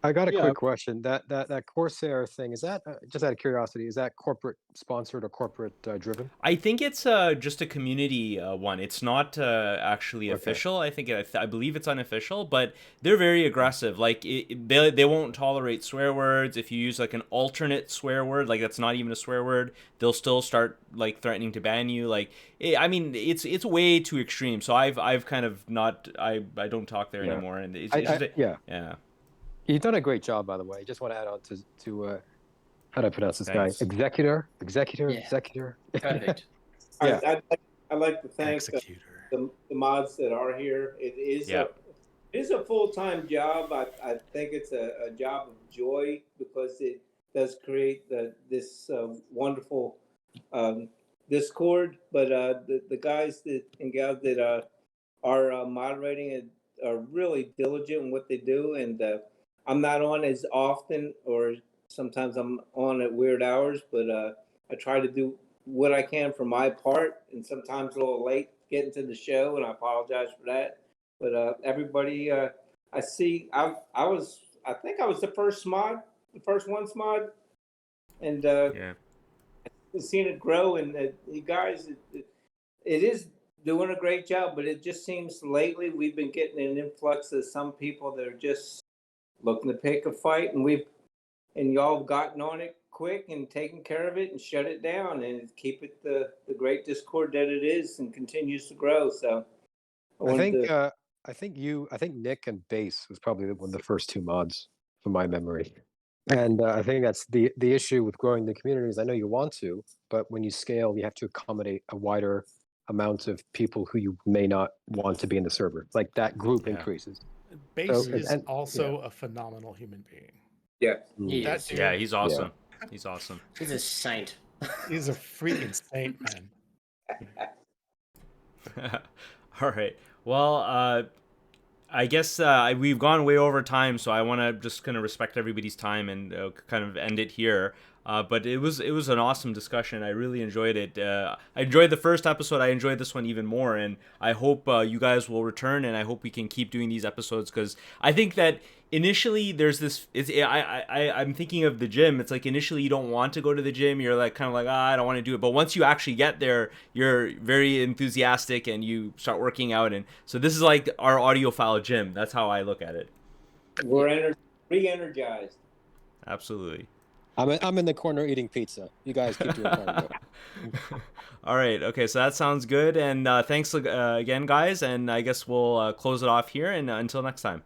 Speaker 6: I got a quick question. That Corsair thing, is that just out of curiosity? Is that corporate sponsored or corporate driven?
Speaker 1: I think it's just a community one. It's not actually official. I think I believe it's unofficial, but they're very aggressive. Like they won't tolerate swear words. If you use like an alternate swear word, like that's not even a swear word, they'll still start like threatening to ban you. Like it's way too extreme. So I've kind of not I don't talk there anymore, and yeah.
Speaker 6: You've done a great job, by the way. Just want to add on to how do I pronounce this guy? Xecuter.
Speaker 2: Perfect.
Speaker 5: Yeah. I'd like to thank
Speaker 3: Xecuter.
Speaker 5: the mods that are here. It is a full-time job. I think it's a job of joy, because it does create this wonderful Discord. But the guys and gals that are moderating it are really diligent in what they do, and I'm not on as often, or sometimes I'm on at weird hours, but I try to do what I can for my part, and sometimes a little late getting to the show, and I apologize for that. But everybody, I see, I think I was the first mod, and seeing it grow, and you guys, it is doing a great job. But it just seems lately we've been getting an influx of some people that are just looking to pick a fight, and y'all have gotten on it quick and taken care of it and shut it down and keep it the great Discord that it is and continues to grow. So
Speaker 6: I think Nick and Bass was probably one of the first two mods from my memory. And I think that's the issue with growing the communities. I know you want to, but when you scale, you have to accommodate a wider amount of people who you may not want to be in the server. Like that group increases.
Speaker 3: Bass is also a phenomenal human being.
Speaker 5: Yeah.
Speaker 1: He's awesome. Yeah. He's awesome.
Speaker 2: He's a saint.
Speaker 3: He's a freaking saint, man.
Speaker 1: All right. Well, I guess we've gone way over time, so I want to just kind of respect everybody's time and kind of end it here. But it was an awesome discussion. I really enjoyed it. I enjoyed the first episode. I enjoyed this one even more, and I hope you guys will return. And I hope we can keep doing these episodes, because I think that initially there's this. I'm thinking of the gym. It's like initially you don't want to go to the gym. You're like kind of like, I don't want to do it. But once you actually get there, you're very enthusiastic and you start working out. And so this is like our audiophile gym. That's how I look at it.
Speaker 8: We're re-energized.
Speaker 1: Absolutely.
Speaker 6: I'm in the corner eating pizza. You guys keep doing cardio.
Speaker 1: All right. Okay. So that sounds good. And thanks again, guys. And I guess we'll close it off here. And until next time.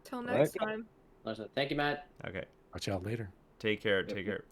Speaker 4: Till next
Speaker 6: Right.
Speaker 4: time.
Speaker 2: Thank you, Matt.
Speaker 1: Okay.
Speaker 3: Watch out later.
Speaker 1: Take care. Take care.